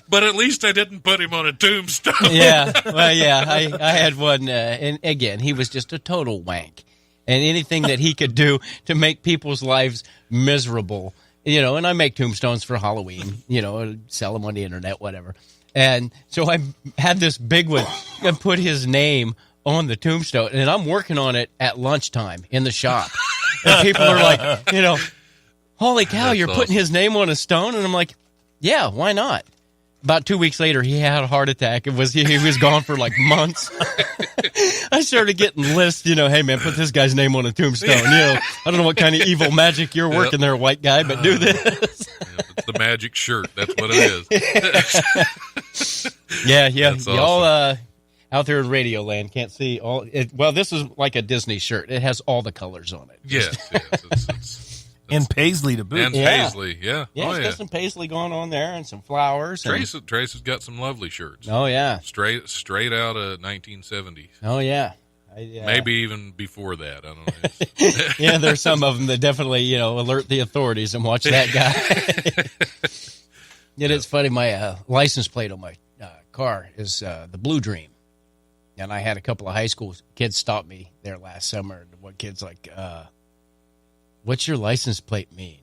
[SPEAKER 3] But at least I didn't put him on a tombstone.
[SPEAKER 4] Yeah, well, yeah, I had one, and again, he was just a total wank. And anything that he could do to make people's lives miserable, and I make tombstones for Halloween, sell them on the internet, whatever. And so I had this big one and put his name on the tombstone, and I'm working on it at lunchtime in the shop. And people are like, holy cow, you're putting his name on a stone? And I'm like, yeah, why not? About 2 weeks later, he had a heart attack. He was gone for like months. I started getting lists, hey, man, put this guy's name on a tombstone. I don't know what kind of evil magic you're working there, white guy, but do this.
[SPEAKER 3] It's the magic shirt. That's what it is.
[SPEAKER 4] Yeah.
[SPEAKER 3] That's
[SPEAKER 4] Y'all
[SPEAKER 3] awesome.
[SPEAKER 4] out there in Radio Land can't see all it. Well, this is like a Disney shirt. It has all the colors on it.
[SPEAKER 3] Yes.
[SPEAKER 5] And paisley to boot.
[SPEAKER 3] And paisley, yeah.
[SPEAKER 4] Yeah, it's got some paisley going on there and some flowers.
[SPEAKER 3] Trace has got some lovely shirts.
[SPEAKER 4] Oh, yeah.
[SPEAKER 3] Straight out of 1970s.
[SPEAKER 4] Oh, yeah.
[SPEAKER 3] Maybe even before that. I don't know.
[SPEAKER 4] Yeah, there's some of them that definitely, alert the authorities and watch that guy. It's funny. My license plate on my car is the Blue Dream. And I had a couple of high school kids stop me there last summer. And one kid's like, what's your license plate mean?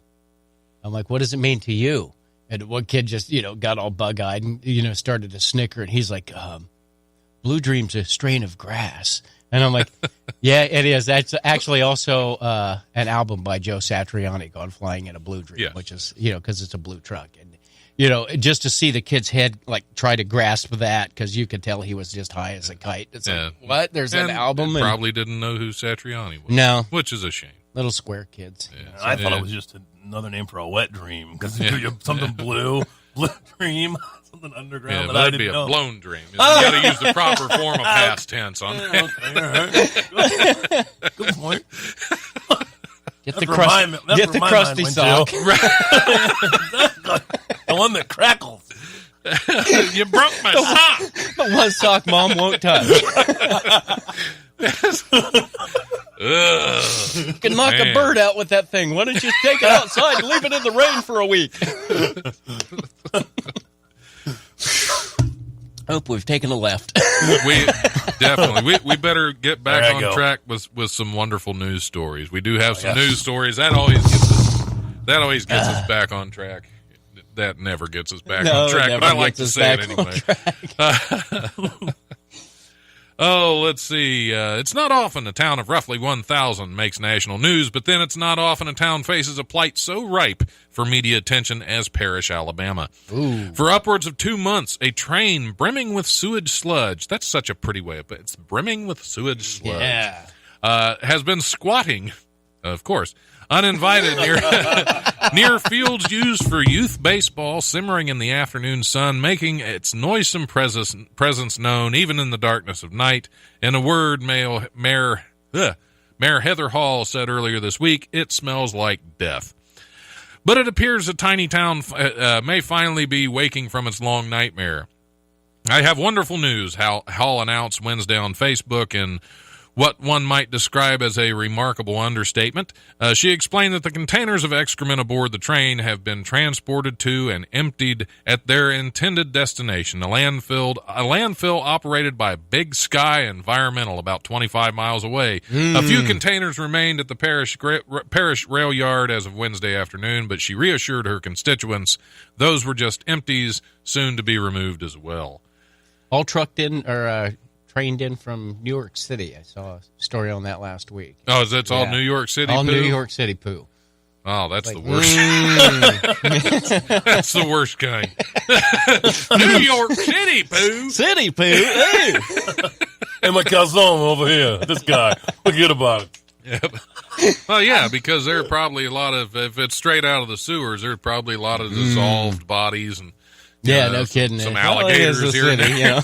[SPEAKER 4] I'm like, what does it mean to you? And one kid just, got all bug-eyed and, started to snicker. And he's like, Blue Dream's a strain of grass. And I'm like, yeah, it is. That's actually also an album by Joe Satriani called Flying in a Blue Dream, which is, because it's a blue truck. And, just to see the kid's head, try to grasp that, because you could tell he was just high as a kite. It's like, what? There's an album?
[SPEAKER 3] And probably didn't know who Satriani was.
[SPEAKER 4] No.
[SPEAKER 3] Which is a shame.
[SPEAKER 4] Little square kids.
[SPEAKER 3] Yeah.
[SPEAKER 5] I thought it was just another name for a wet dream, because something blue dream, something underground that I
[SPEAKER 3] that'd
[SPEAKER 5] didn't know.
[SPEAKER 3] Be a blown dream. You got to use the proper form of past tense on that.
[SPEAKER 5] Okay, all right. Good point.
[SPEAKER 4] Get the crusty sock.
[SPEAKER 5] The one that crackles.
[SPEAKER 3] You broke my sock.
[SPEAKER 4] The one sock Mom won't touch. You can knock a bird out with that thing. Why don't you take it outside and leave it in the rain for a week? Hope we've taken a left.
[SPEAKER 3] We better get back on track with some wonderful news stories. We do have some news stories that always gets us back on track. That never gets us back on track, but I like to say it anyway. Oh, let's see. It's not often a town of roughly 1,000 makes national news, but then it's not often a town faces a plight so ripe for media attention as Parrish, Alabama.
[SPEAKER 4] Ooh.
[SPEAKER 3] For upwards of 2 months, a train brimming with sewage sludge, that's such a pretty way of it, it's brimming with sewage sludge, has been squatting, of course, uninvited near fields used for youth baseball, simmering in the afternoon sun, making its noisome presence known even in the darkness of night. In a word, Mayor Heather Hall said earlier this week, it smells like death. But it appears a tiny town may finally be waking from its long nightmare. I have wonderful news, Hall announced Wednesday on Facebook in what one might describe as a remarkable understatement. She explained that the containers of excrement aboard the train have been transported to and emptied at their intended destination, a landfill operated by Big Sky Environmental about 25 miles away. A few containers remained at the parish rail yard as of Wednesday afternoon, but she reassured her constituents those were just empties, soon to be removed as well.
[SPEAKER 4] All trucked in or trained in from New York City. I saw a story on that last week.
[SPEAKER 3] Oh, that's all New York City
[SPEAKER 4] all
[SPEAKER 3] poo?
[SPEAKER 4] New York City poo.
[SPEAKER 3] Oh, that's the worst. That's the worst kind. New York City poo.
[SPEAKER 4] City poo. Hey.
[SPEAKER 5] And my cousin over here, this guy, forget about it.
[SPEAKER 3] Yep. Well, yeah, because there are probably a lot of, if it's straight out of the sewers, there's probably a lot of dissolved bodies and
[SPEAKER 4] no kidding.
[SPEAKER 3] Some alligators here and there.
[SPEAKER 4] You know?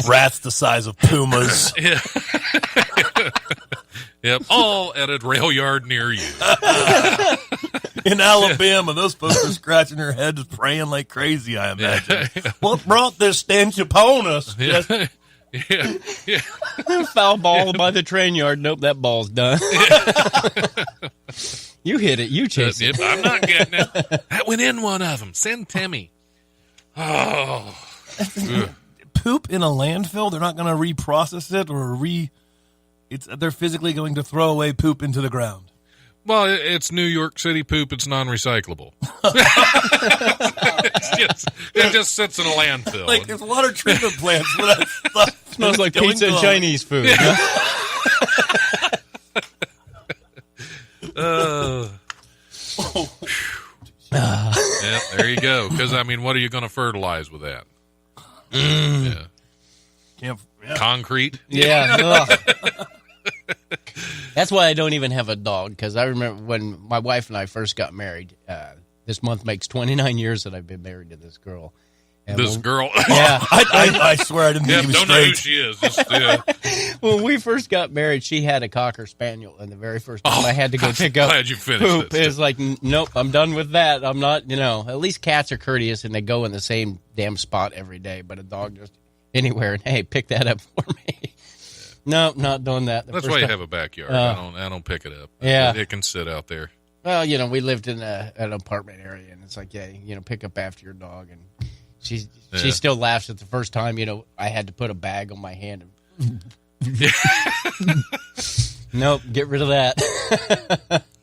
[SPEAKER 5] Rats the size of pumas.
[SPEAKER 3] Yeah. Yep, all at a rail yard near you.
[SPEAKER 5] In Alabama, those folks are scratching their heads praying like crazy, I imagine. What brought this stench upon us?
[SPEAKER 3] Yeah. Yeah.
[SPEAKER 4] Foul ball by the train yard. Nope, that ball's done. You hit it. You chased it.
[SPEAKER 3] I'm not getting it. That went in one of them. Send Timmy. Oh.
[SPEAKER 5] Poop in a landfill? They're not going to reprocess it or they're physically going to throw away poop into the ground.
[SPEAKER 3] Well, it's New York City poop. It's non-recyclable. It just sits in a landfill.
[SPEAKER 5] Like there's water treatment plants where that stuff
[SPEAKER 4] smells like pizza and Chinese food. Yeah.
[SPEAKER 3] Yeah, there you go. Because, I mean, what are you going to fertilize with that? Yeah. Concrete?
[SPEAKER 4] Yeah. That's why I don't even have a dog, because I remember when my wife and I first got married, this month makes 29 years that I've been married to this girl. And
[SPEAKER 3] Girl?
[SPEAKER 4] Yeah.
[SPEAKER 5] I swear I didn't think he was
[SPEAKER 3] don't
[SPEAKER 5] straight.
[SPEAKER 3] know who she is. Just,
[SPEAKER 4] When we first got married, she had a Cocker Spaniel, and the very first time I had to go pick up
[SPEAKER 3] glad you finished
[SPEAKER 4] poop,
[SPEAKER 3] this.
[SPEAKER 4] it's like, nope, I'm done with that. I'm not, at least cats are courteous, and they go in the same damn spot every day, but a dog just anywhere, and hey, pick that up for me. No, not doing that.
[SPEAKER 3] That's why you have a backyard. I don't pick it up.
[SPEAKER 4] Yeah.
[SPEAKER 3] It can sit out there.
[SPEAKER 4] Well, we lived in an apartment area, and it's like, yeah, pick up after your dog, and she still laughs at the first time, I had to put a bag on my hand. Nope, get rid of that.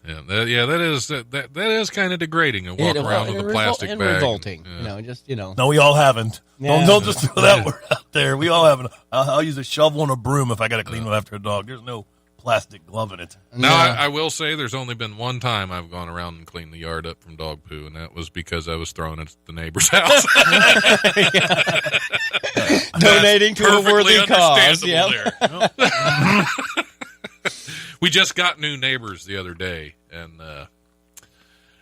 [SPEAKER 3] That is kind of degrading to walk around with a plastic bag.
[SPEAKER 4] Revolting,
[SPEAKER 3] Yeah.
[SPEAKER 5] No, we all haven't.
[SPEAKER 4] Yeah.
[SPEAKER 5] Don't just throw that word out there. We all haven't. I'll use a shovel and a broom if I got to clean up after a dog. There's no plastic glove in it.
[SPEAKER 3] Now, I will say there's only been one time I've gone around and cleaned the yard up from dog poo, and that was because I was throwing it at the neighbor's house.
[SPEAKER 4] Donating to a worthy cause. Yep.
[SPEAKER 3] We just got new neighbors the other day, and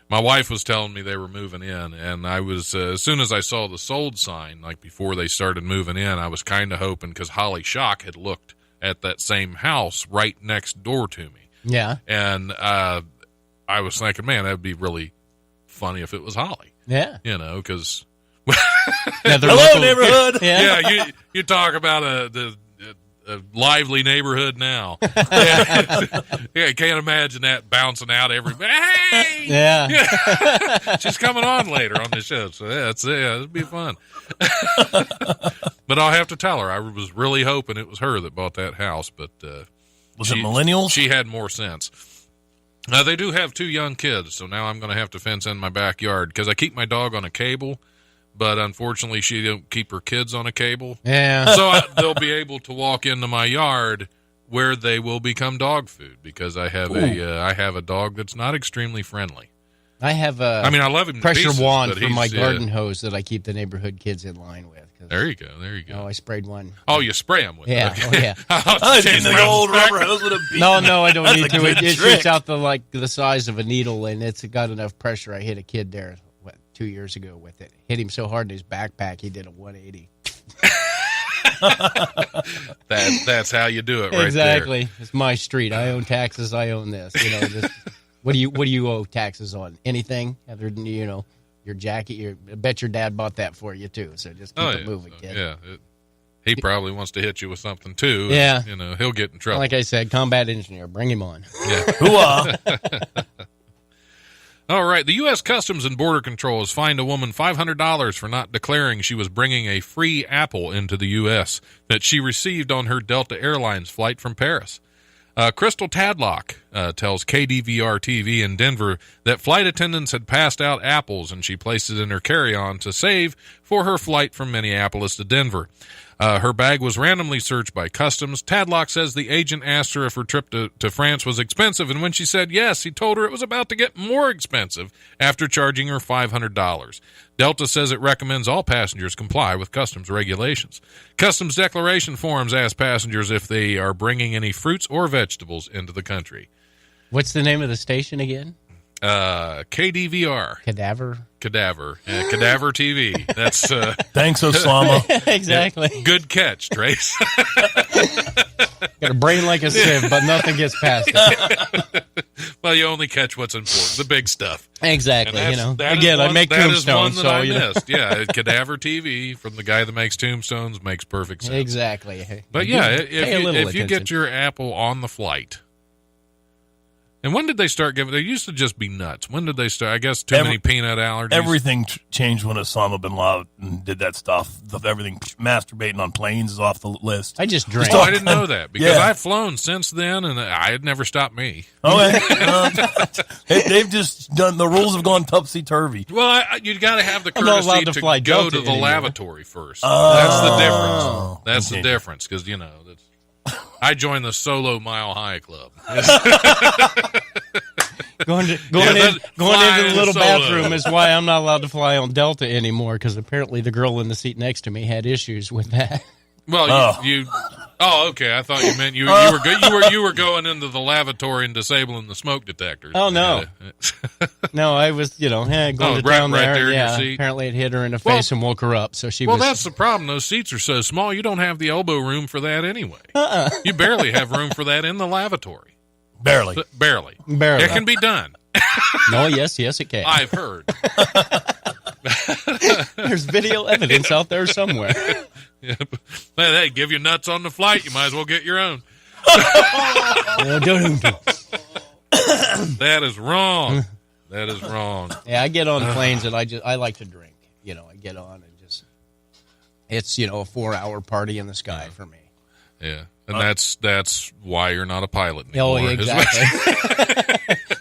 [SPEAKER 3] my wife was telling me they were moving in, and I was, as soon as I saw the sold sign, like before they started moving in, I was kind of hoping, because Holly Schock had looked at that same house right next door to me.
[SPEAKER 4] Yeah.
[SPEAKER 3] And I was thinking, man, that would be really funny if it was Holly.
[SPEAKER 4] Yeah.
[SPEAKER 3] Because...
[SPEAKER 5] Hello, neighborhood!
[SPEAKER 3] Yeah, you talk about a lively neighborhood now. I can't imagine that bouncing out every... Hey!
[SPEAKER 4] Yeah.
[SPEAKER 3] She's coming on later on the show, so it'll be fun. But I'll have to tell her, I was really hoping it was her that bought that house, but...
[SPEAKER 5] Was it millennials?
[SPEAKER 3] She had more sense. They do have 2 young kids, so now I'm going to have to fence in my backyard, because I keep my dog on a cable, but unfortunately she don't keep her kids on a cable.
[SPEAKER 4] Yeah.
[SPEAKER 3] So they'll be able to walk into my yard where they will become dog food, because I have a dog that's not extremely friendly.
[SPEAKER 4] I have
[SPEAKER 3] I love him to
[SPEAKER 4] pressure
[SPEAKER 3] pieces,
[SPEAKER 4] wand
[SPEAKER 3] but
[SPEAKER 4] for my
[SPEAKER 3] he's,
[SPEAKER 4] garden hose that I keep the neighborhood kids in line with.
[SPEAKER 3] There you go.
[SPEAKER 4] I sprayed one.
[SPEAKER 3] Oh, you spray them with it.
[SPEAKER 4] Yeah.
[SPEAKER 3] Okay.
[SPEAKER 4] Oh, yeah.
[SPEAKER 5] I didn't think the old rubber hose would have beat.
[SPEAKER 4] No, I don't
[SPEAKER 5] That's
[SPEAKER 4] need
[SPEAKER 5] a
[SPEAKER 4] to.
[SPEAKER 5] good
[SPEAKER 4] It
[SPEAKER 5] trick.
[SPEAKER 4] shoots out the size of a needle, and it's got enough pressure. I hit a kid there 2 years ago with it. Hit him so hard in his backpack, he did a 180.
[SPEAKER 3] That's how you do it right
[SPEAKER 4] exactly.
[SPEAKER 3] there.
[SPEAKER 4] It's my street. I own taxes. I own this. What do you owe taxes on? Anything other than your jacket? I bet your dad bought that for you too. So just keep it moving, kid.
[SPEAKER 3] Yeah. He probably wants to hit you with something too.
[SPEAKER 4] Yeah.
[SPEAKER 3] And, he'll get in trouble.
[SPEAKER 4] Like I said, combat engineer, bring him on.
[SPEAKER 3] Yeah.
[SPEAKER 5] Hooah.
[SPEAKER 3] All right. The U.S. Customs and Border Control has fined a woman $500 for not declaring she was bringing a free apple into the U.S. that she received on her Delta Airlines flight from Paris. Crystal Tadlock tells KDVR-TV in Denver that flight attendants had passed out apples and she placed it in her carry-on to save for her flight from Minneapolis to Denver. Her bag was randomly searched by customs. Tadlock says the agent asked her if her trip to France was expensive, and when she said yes, he told her it was about to get more expensive after charging her $500. Delta says it recommends all passengers comply with customs regulations. Customs declaration forms ask passengers if they are bringing any fruits or vegetables into the country.
[SPEAKER 4] What's the name of the station again?
[SPEAKER 3] KDVR.
[SPEAKER 4] Cadaver.
[SPEAKER 3] Cadaver TV. That's
[SPEAKER 5] Thanks, Osama.
[SPEAKER 4] Exactly.
[SPEAKER 3] Good catch, Trace.
[SPEAKER 4] Got a brain like a sieve, but nothing gets past it.
[SPEAKER 3] Well, you only catch what's important, the big stuff.
[SPEAKER 4] Exactly.
[SPEAKER 3] That
[SPEAKER 4] Again, I
[SPEAKER 3] one,
[SPEAKER 4] make
[SPEAKER 3] that is one
[SPEAKER 4] tombstones,
[SPEAKER 3] that
[SPEAKER 4] so
[SPEAKER 3] I missed. Yeah, Cadaver TV from the guy that makes tombstones makes perfect sense.
[SPEAKER 4] Exactly.
[SPEAKER 3] But yeah,
[SPEAKER 4] Pay a little
[SPEAKER 3] if you get your apple on the flight. And when did they start giving? They used to just be nuts. When did they start? I guess many peanut allergies.
[SPEAKER 5] Everything changed when Osama bin Laden did that stuff. Everything masturbating on planes is off the list.
[SPEAKER 4] I just drink.
[SPEAKER 3] Oh, I didn't know that because
[SPEAKER 5] Yeah.
[SPEAKER 3] I've flown since then, and I had never stopped me.
[SPEAKER 5] Okay. They've just done, the rules have gone topsy-turvy.
[SPEAKER 3] Well, you got to have the
[SPEAKER 4] I'm not allowed
[SPEAKER 3] courtesy
[SPEAKER 4] to fly
[SPEAKER 3] to go
[SPEAKER 4] Delta
[SPEAKER 3] to the
[SPEAKER 4] anymore.
[SPEAKER 3] lavatory first. That's the difference. That's
[SPEAKER 5] Okay.
[SPEAKER 3] the difference because, I joined the Solo Mile High Club.
[SPEAKER 4] Going into the little
[SPEAKER 3] solo.
[SPEAKER 4] bathroom is why I'm not allowed to fly on Delta anymore, because apparently the girl in the seat next to me had issues with that.
[SPEAKER 3] Well, you okay. I thought you meant you were going into the lavatory and disabling the smoke detectors.
[SPEAKER 4] Oh, no. No, I was, going
[SPEAKER 3] right
[SPEAKER 4] down there.
[SPEAKER 3] there in your
[SPEAKER 4] Yeah,
[SPEAKER 3] seat.
[SPEAKER 4] apparently it hit her in the face and woke her up. So she
[SPEAKER 3] Well,
[SPEAKER 4] was.
[SPEAKER 3] that's the problem. Those seats are so small, you don't have the elbow room for that anyway. You barely have room for that in the lavatory.
[SPEAKER 5] Barely.
[SPEAKER 3] Barely.
[SPEAKER 4] Barely.
[SPEAKER 3] It can be done.
[SPEAKER 4] No, yes, it can.
[SPEAKER 3] I've heard.
[SPEAKER 4] There's video evidence out there somewhere.
[SPEAKER 3] Yeah. Hey, give you nuts on the flight. You might as well get your own. That is wrong. That is wrong.
[SPEAKER 4] Yeah, I get on planes and I like to drink. I get on and just, it's, a 4-hour party in the sky for me.
[SPEAKER 3] Yeah. And that's why you're not a pilot anymore.
[SPEAKER 4] Oh, yeah, exactly.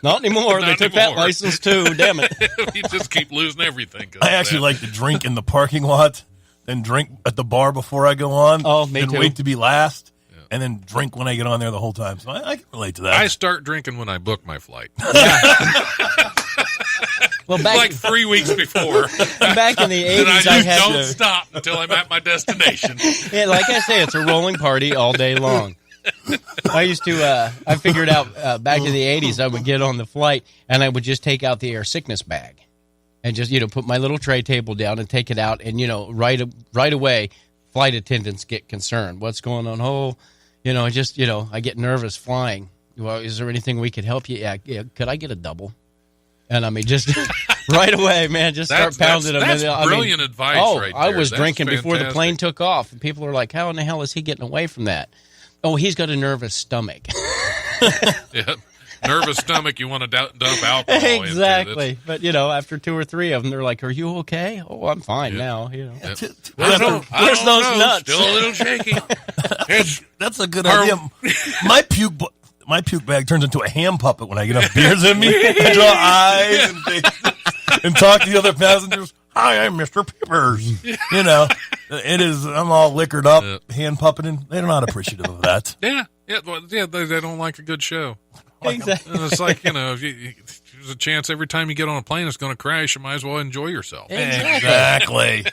[SPEAKER 4] Not anymore. They took that license too. Damn it.
[SPEAKER 3] You just keep losing everything.
[SPEAKER 5] I actually like to drink in the parking lot, then drink at the bar before I go on.
[SPEAKER 4] Oh, me
[SPEAKER 5] and
[SPEAKER 4] too.
[SPEAKER 5] wait to be last, and then drink when I get on there the whole time. So I can relate to that.
[SPEAKER 3] I start drinking when I book my flight.
[SPEAKER 4] Well,
[SPEAKER 3] Like 3 weeks before.
[SPEAKER 4] back in the 80s,
[SPEAKER 3] And I just
[SPEAKER 4] had
[SPEAKER 3] don't stop until I'm at my destination.
[SPEAKER 4] Yeah, like I say, it's a rolling party all day long. I used to, I figured out back in the 80s, I would get on the flight and I would just take out the air sickness bag and just, put my little tray table down and take it out. And, right away, flight attendants get concerned. What's going on? Oh, I get nervous flying. Well, is there anything we could help you? Yeah. Could I get a double? And I mean, just right away, man, just start pounding them.
[SPEAKER 3] That's brilliant advice right there.
[SPEAKER 4] I was
[SPEAKER 3] That's
[SPEAKER 4] drinking before the
[SPEAKER 3] fantastic.
[SPEAKER 4] plane took off. And people are like, how in the hell is he getting away from that? Oh, he's got a nervous stomach.
[SPEAKER 3] Yeah. Nervous stomach, you want to dump alcohol into.
[SPEAKER 4] Exactly. But, after 2 or 3 of them, they're like, are you okay? Oh, I'm fine now.
[SPEAKER 3] I
[SPEAKER 5] Where's
[SPEAKER 3] don't
[SPEAKER 5] those
[SPEAKER 3] know.
[SPEAKER 5] nuts?
[SPEAKER 3] Still a little shaky.
[SPEAKER 5] That's a good idea. My puke bag turns into a ham puppet when I get enough beers in me. I draw eyes and faces and talk to the other passengers. Hi, I'm Mr. Peppers. It is. I'm all liquored up, hand puppeting. They're not appreciative of that.
[SPEAKER 3] Yeah. They don't like a good show.
[SPEAKER 4] Exactly.
[SPEAKER 3] And it's like, if there's a chance every time you get on a plane it's going to crash, you might as well enjoy yourself.
[SPEAKER 5] Exactly.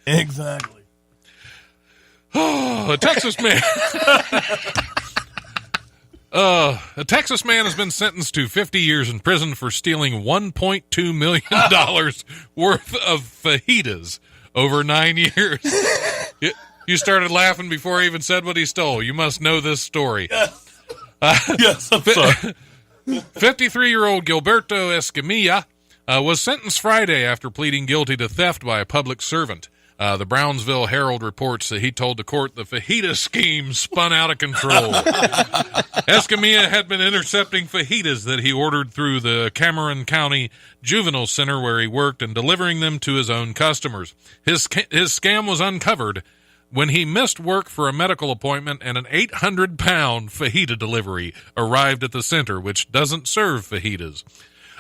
[SPEAKER 5] Exactly.
[SPEAKER 3] A Texas man. A Texas man has been sentenced to 50 years in prison for stealing $1.2 million worth of fajitas over 9 years. You started laughing before he even said what he stole. You must know this story.
[SPEAKER 5] Yes, I'm sorry.
[SPEAKER 3] 53-year-old Gilberto Escamilla was sentenced Friday after pleading guilty to theft by a public servant. The Brownsville Herald reports that he told the court the fajita scheme spun out of control. Escamilla had been intercepting fajitas that he ordered through the Cameron County Juvenile Center where he worked and delivering them to his own customers. His scam was uncovered when he missed work for a medical appointment and an 800-pound fajita delivery arrived at the center, which doesn't serve fajitas.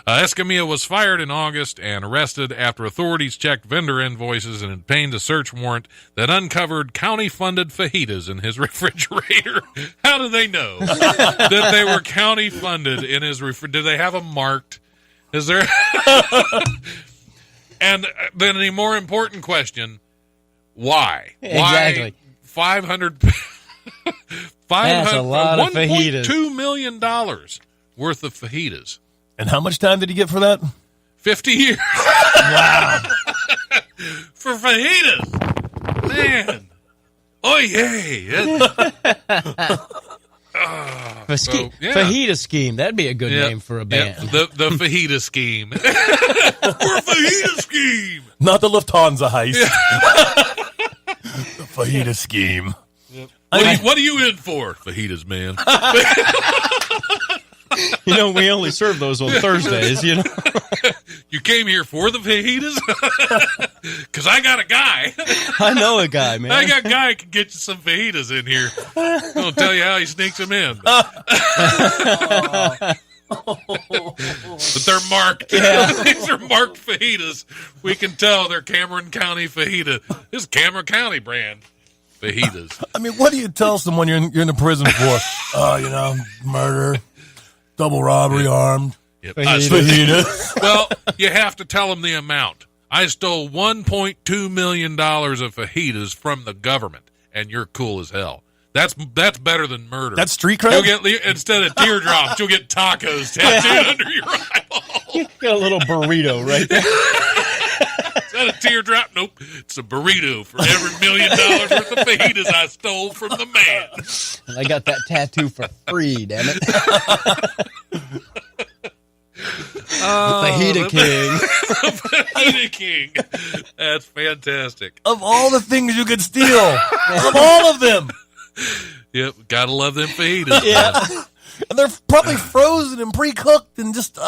[SPEAKER 3] Escamilla was fired in August and arrested after authorities checked vendor invoices and obtained a search warrant that uncovered county-funded fajitas in his refrigerator. How do they know that they were county-funded in his refrigerator? Do they have them marked? Is there? And then the more important question, why?
[SPEAKER 4] Exactly.
[SPEAKER 3] Why 500
[SPEAKER 4] That's a lot of fajitas.
[SPEAKER 3] $1.2 million worth of fajitas.
[SPEAKER 5] And how much time did he get for that?
[SPEAKER 3] 50 years.
[SPEAKER 5] Wow.
[SPEAKER 3] For fajitas. Man. Oh, yay.
[SPEAKER 4] Fajita scheme. That'd be a good name for a band.
[SPEAKER 3] The fajita scheme. We're fajita scheme.
[SPEAKER 5] Not the Lufthansa heist. The fajita scheme.
[SPEAKER 3] What are you in for? Fajitas, man.
[SPEAKER 4] You know, we only serve those on Thursdays, you know.
[SPEAKER 3] You came here for the fajitas? Because I got a guy.
[SPEAKER 4] I know a guy, man.
[SPEAKER 3] I got a guy who can get you some fajitas in here. I'll tell you how he sneaks them in. But they're marked.
[SPEAKER 4] Yeah.
[SPEAKER 3] These are marked fajitas. We can tell they're Cameron County fajita. This is Cameron County brand fajitas.
[SPEAKER 5] I mean, what do you tell someone you're in the prison for? Murder, double robbery, armed.
[SPEAKER 3] Yep.
[SPEAKER 5] Fajita.
[SPEAKER 3] Well, you have to tell them the amount. I stole $1.2 million of fajitas from the government, and you're cool as hell. That's better than murder.
[SPEAKER 5] That's street cred?
[SPEAKER 3] You'll get, instead of teardrops, you'll get tacos tattooed under your eyeball.
[SPEAKER 4] You got a little burrito right there.
[SPEAKER 3] Is that a teardrop? Nope. It's a burrito for every $1 million worth of fajitas I stole from the man.
[SPEAKER 4] And I got that tattoo for free, damn it. Fajita King.
[SPEAKER 3] Fajita King. That's fantastic.
[SPEAKER 5] Of all the things you could steal, of all of them.
[SPEAKER 3] Yep, gotta love them fajitas.
[SPEAKER 5] Yeah. And they're probably frozen and pre-cooked and just, You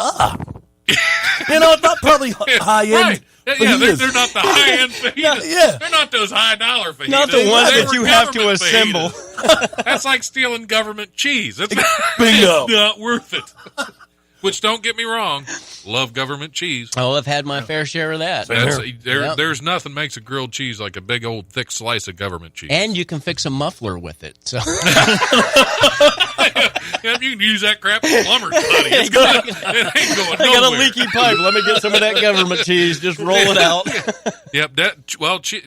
[SPEAKER 5] know, it's not probably high-end.
[SPEAKER 3] Right. Yeah, they're not the high-end fajitas.
[SPEAKER 5] Yeah.
[SPEAKER 3] They're not those high-dollar fajitas.
[SPEAKER 4] Not the ones
[SPEAKER 3] They
[SPEAKER 4] that
[SPEAKER 3] were
[SPEAKER 4] you have to
[SPEAKER 3] government
[SPEAKER 4] assemble.
[SPEAKER 3] fajitas. That's like stealing government cheese. It's
[SPEAKER 5] Bingo.
[SPEAKER 3] not worth it. Which, don't get me wrong, love government cheese.
[SPEAKER 4] Oh, I've had my fair share of that.
[SPEAKER 3] There's nothing makes a grilled cheese like a big old thick slice of government cheese.
[SPEAKER 4] And you can fix a muffler with it. So
[SPEAKER 3] Yeah, you can use that crap as plumber's putty. It's good. It ain't going
[SPEAKER 4] I got
[SPEAKER 3] nowhere.
[SPEAKER 4] a leaky pipe. Let me get some of that government cheese. Just roll it out.
[SPEAKER 3] Yep.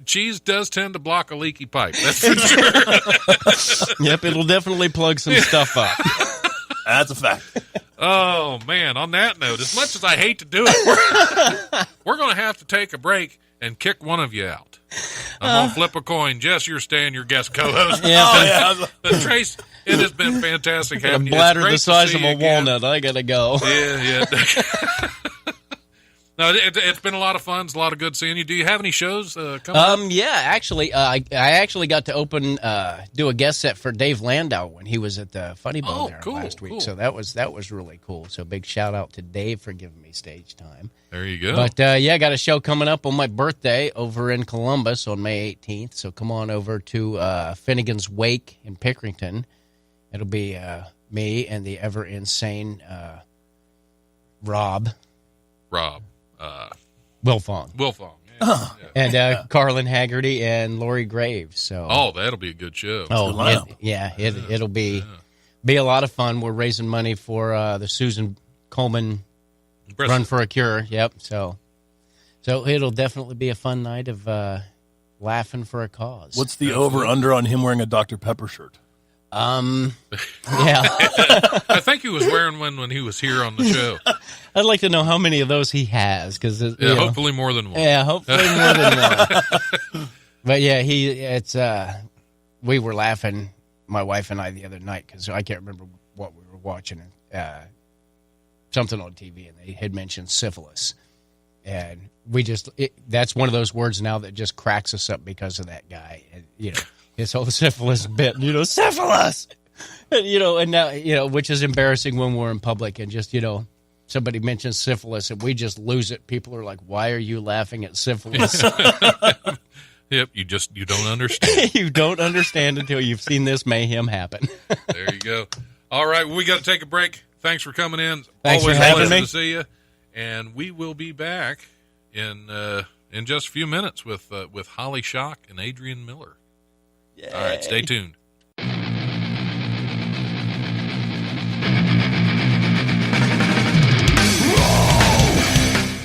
[SPEAKER 3] Cheese does tend to block a leaky pipe. That's for sure.
[SPEAKER 4] Yep, it'll definitely plug some stuff up.
[SPEAKER 5] That's a fact.
[SPEAKER 3] Oh, man. On that note, as much as I hate to do it, we're going to have to take a break and kick one of you out. I'm going to flip a coin. Jess, you're staying your guest co-host.
[SPEAKER 4] Yeah.
[SPEAKER 3] But Trace, it has been fantastic
[SPEAKER 4] A
[SPEAKER 3] having you.
[SPEAKER 4] bladder
[SPEAKER 3] It's great
[SPEAKER 4] the size
[SPEAKER 3] to
[SPEAKER 4] of
[SPEAKER 3] see
[SPEAKER 4] a
[SPEAKER 3] you again.
[SPEAKER 4] walnut. I gotta go.
[SPEAKER 3] Yeah. No, it's been a lot of fun. It's a lot of good seeing you. Do you have any shows coming up?
[SPEAKER 4] Yeah, actually, I actually got to do a guest set for Dave Landau when he was at the Funny Bone last week.
[SPEAKER 3] Cool.
[SPEAKER 4] So that was really cool. So big shout out to Dave for giving me stage time.
[SPEAKER 3] There you go.
[SPEAKER 4] But I got a show coming up on my birthday over in Columbus on May 18th. So come on over to Finnegan's Wake in Pickerington. It'll be me and the ever insane Rob Wilfong.
[SPEAKER 3] Yeah.
[SPEAKER 4] And Carlin Haggerty and Lori Graves. So
[SPEAKER 3] That'll be a good show.
[SPEAKER 4] It'll be a lot of fun. We're raising money for the Susan Coleman Run for a Cure. Yep. So it'll definitely be a fun night of laughing for a cause.
[SPEAKER 5] What's the over-under on him wearing a Dr. Pepper shirt?
[SPEAKER 4] Yeah.
[SPEAKER 3] I think he was wearing one when he was here on the show.
[SPEAKER 4] I'd like to know how many of those he has, because
[SPEAKER 3] Hopefully more than one.
[SPEAKER 4] Yeah, hopefully more than one. But yeah, we were laughing, my wife and I, the other night, because I can't remember what we were watching. something on TV, and they had mentioned syphilis. And that's one of those words now that just cracks us up because of that guy. And, his whole syphilis bit, syphilis! And now, which is embarrassing when we're in public and just, somebody mentions syphilis and we just lose it. People are like, why are you laughing at syphilis?
[SPEAKER 3] Yep, you don't understand.
[SPEAKER 4] You don't understand until you've seen this mayhem happen.
[SPEAKER 3] There you go. All right, well, we got to take a break. Thanks for coming in.
[SPEAKER 4] Thanks
[SPEAKER 3] Always
[SPEAKER 4] for having
[SPEAKER 3] a pleasure
[SPEAKER 4] me.
[SPEAKER 3] to see you. And we will be back in just a few minutes with Holly Schock and Adrian Miller. Yay. All right, stay tuned.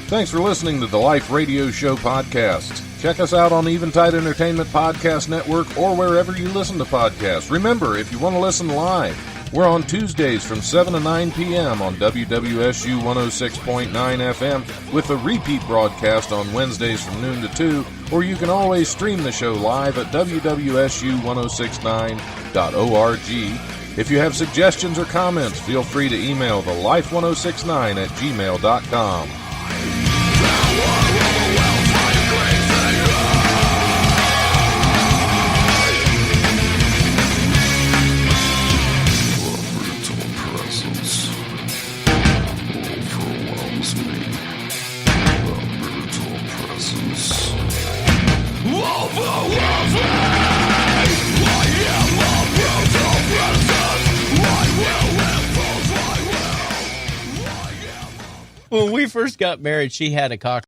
[SPEAKER 1] Thanks for listening to the Life Radio Show podcast. Check us out on the Eventide Entertainment Podcast Network or wherever you listen to podcasts. Remember, if you want to listen live, we're on Tuesdays from 7 to 9 p.m. on WWSU 106.9 FM with a repeat broadcast on Wednesdays from noon to 2, or you can always stream the show live at wwsu1069.org. If you have suggestions or comments, feel free to email thelife1069@gmail.com.
[SPEAKER 4] When we first got married, she had a cocker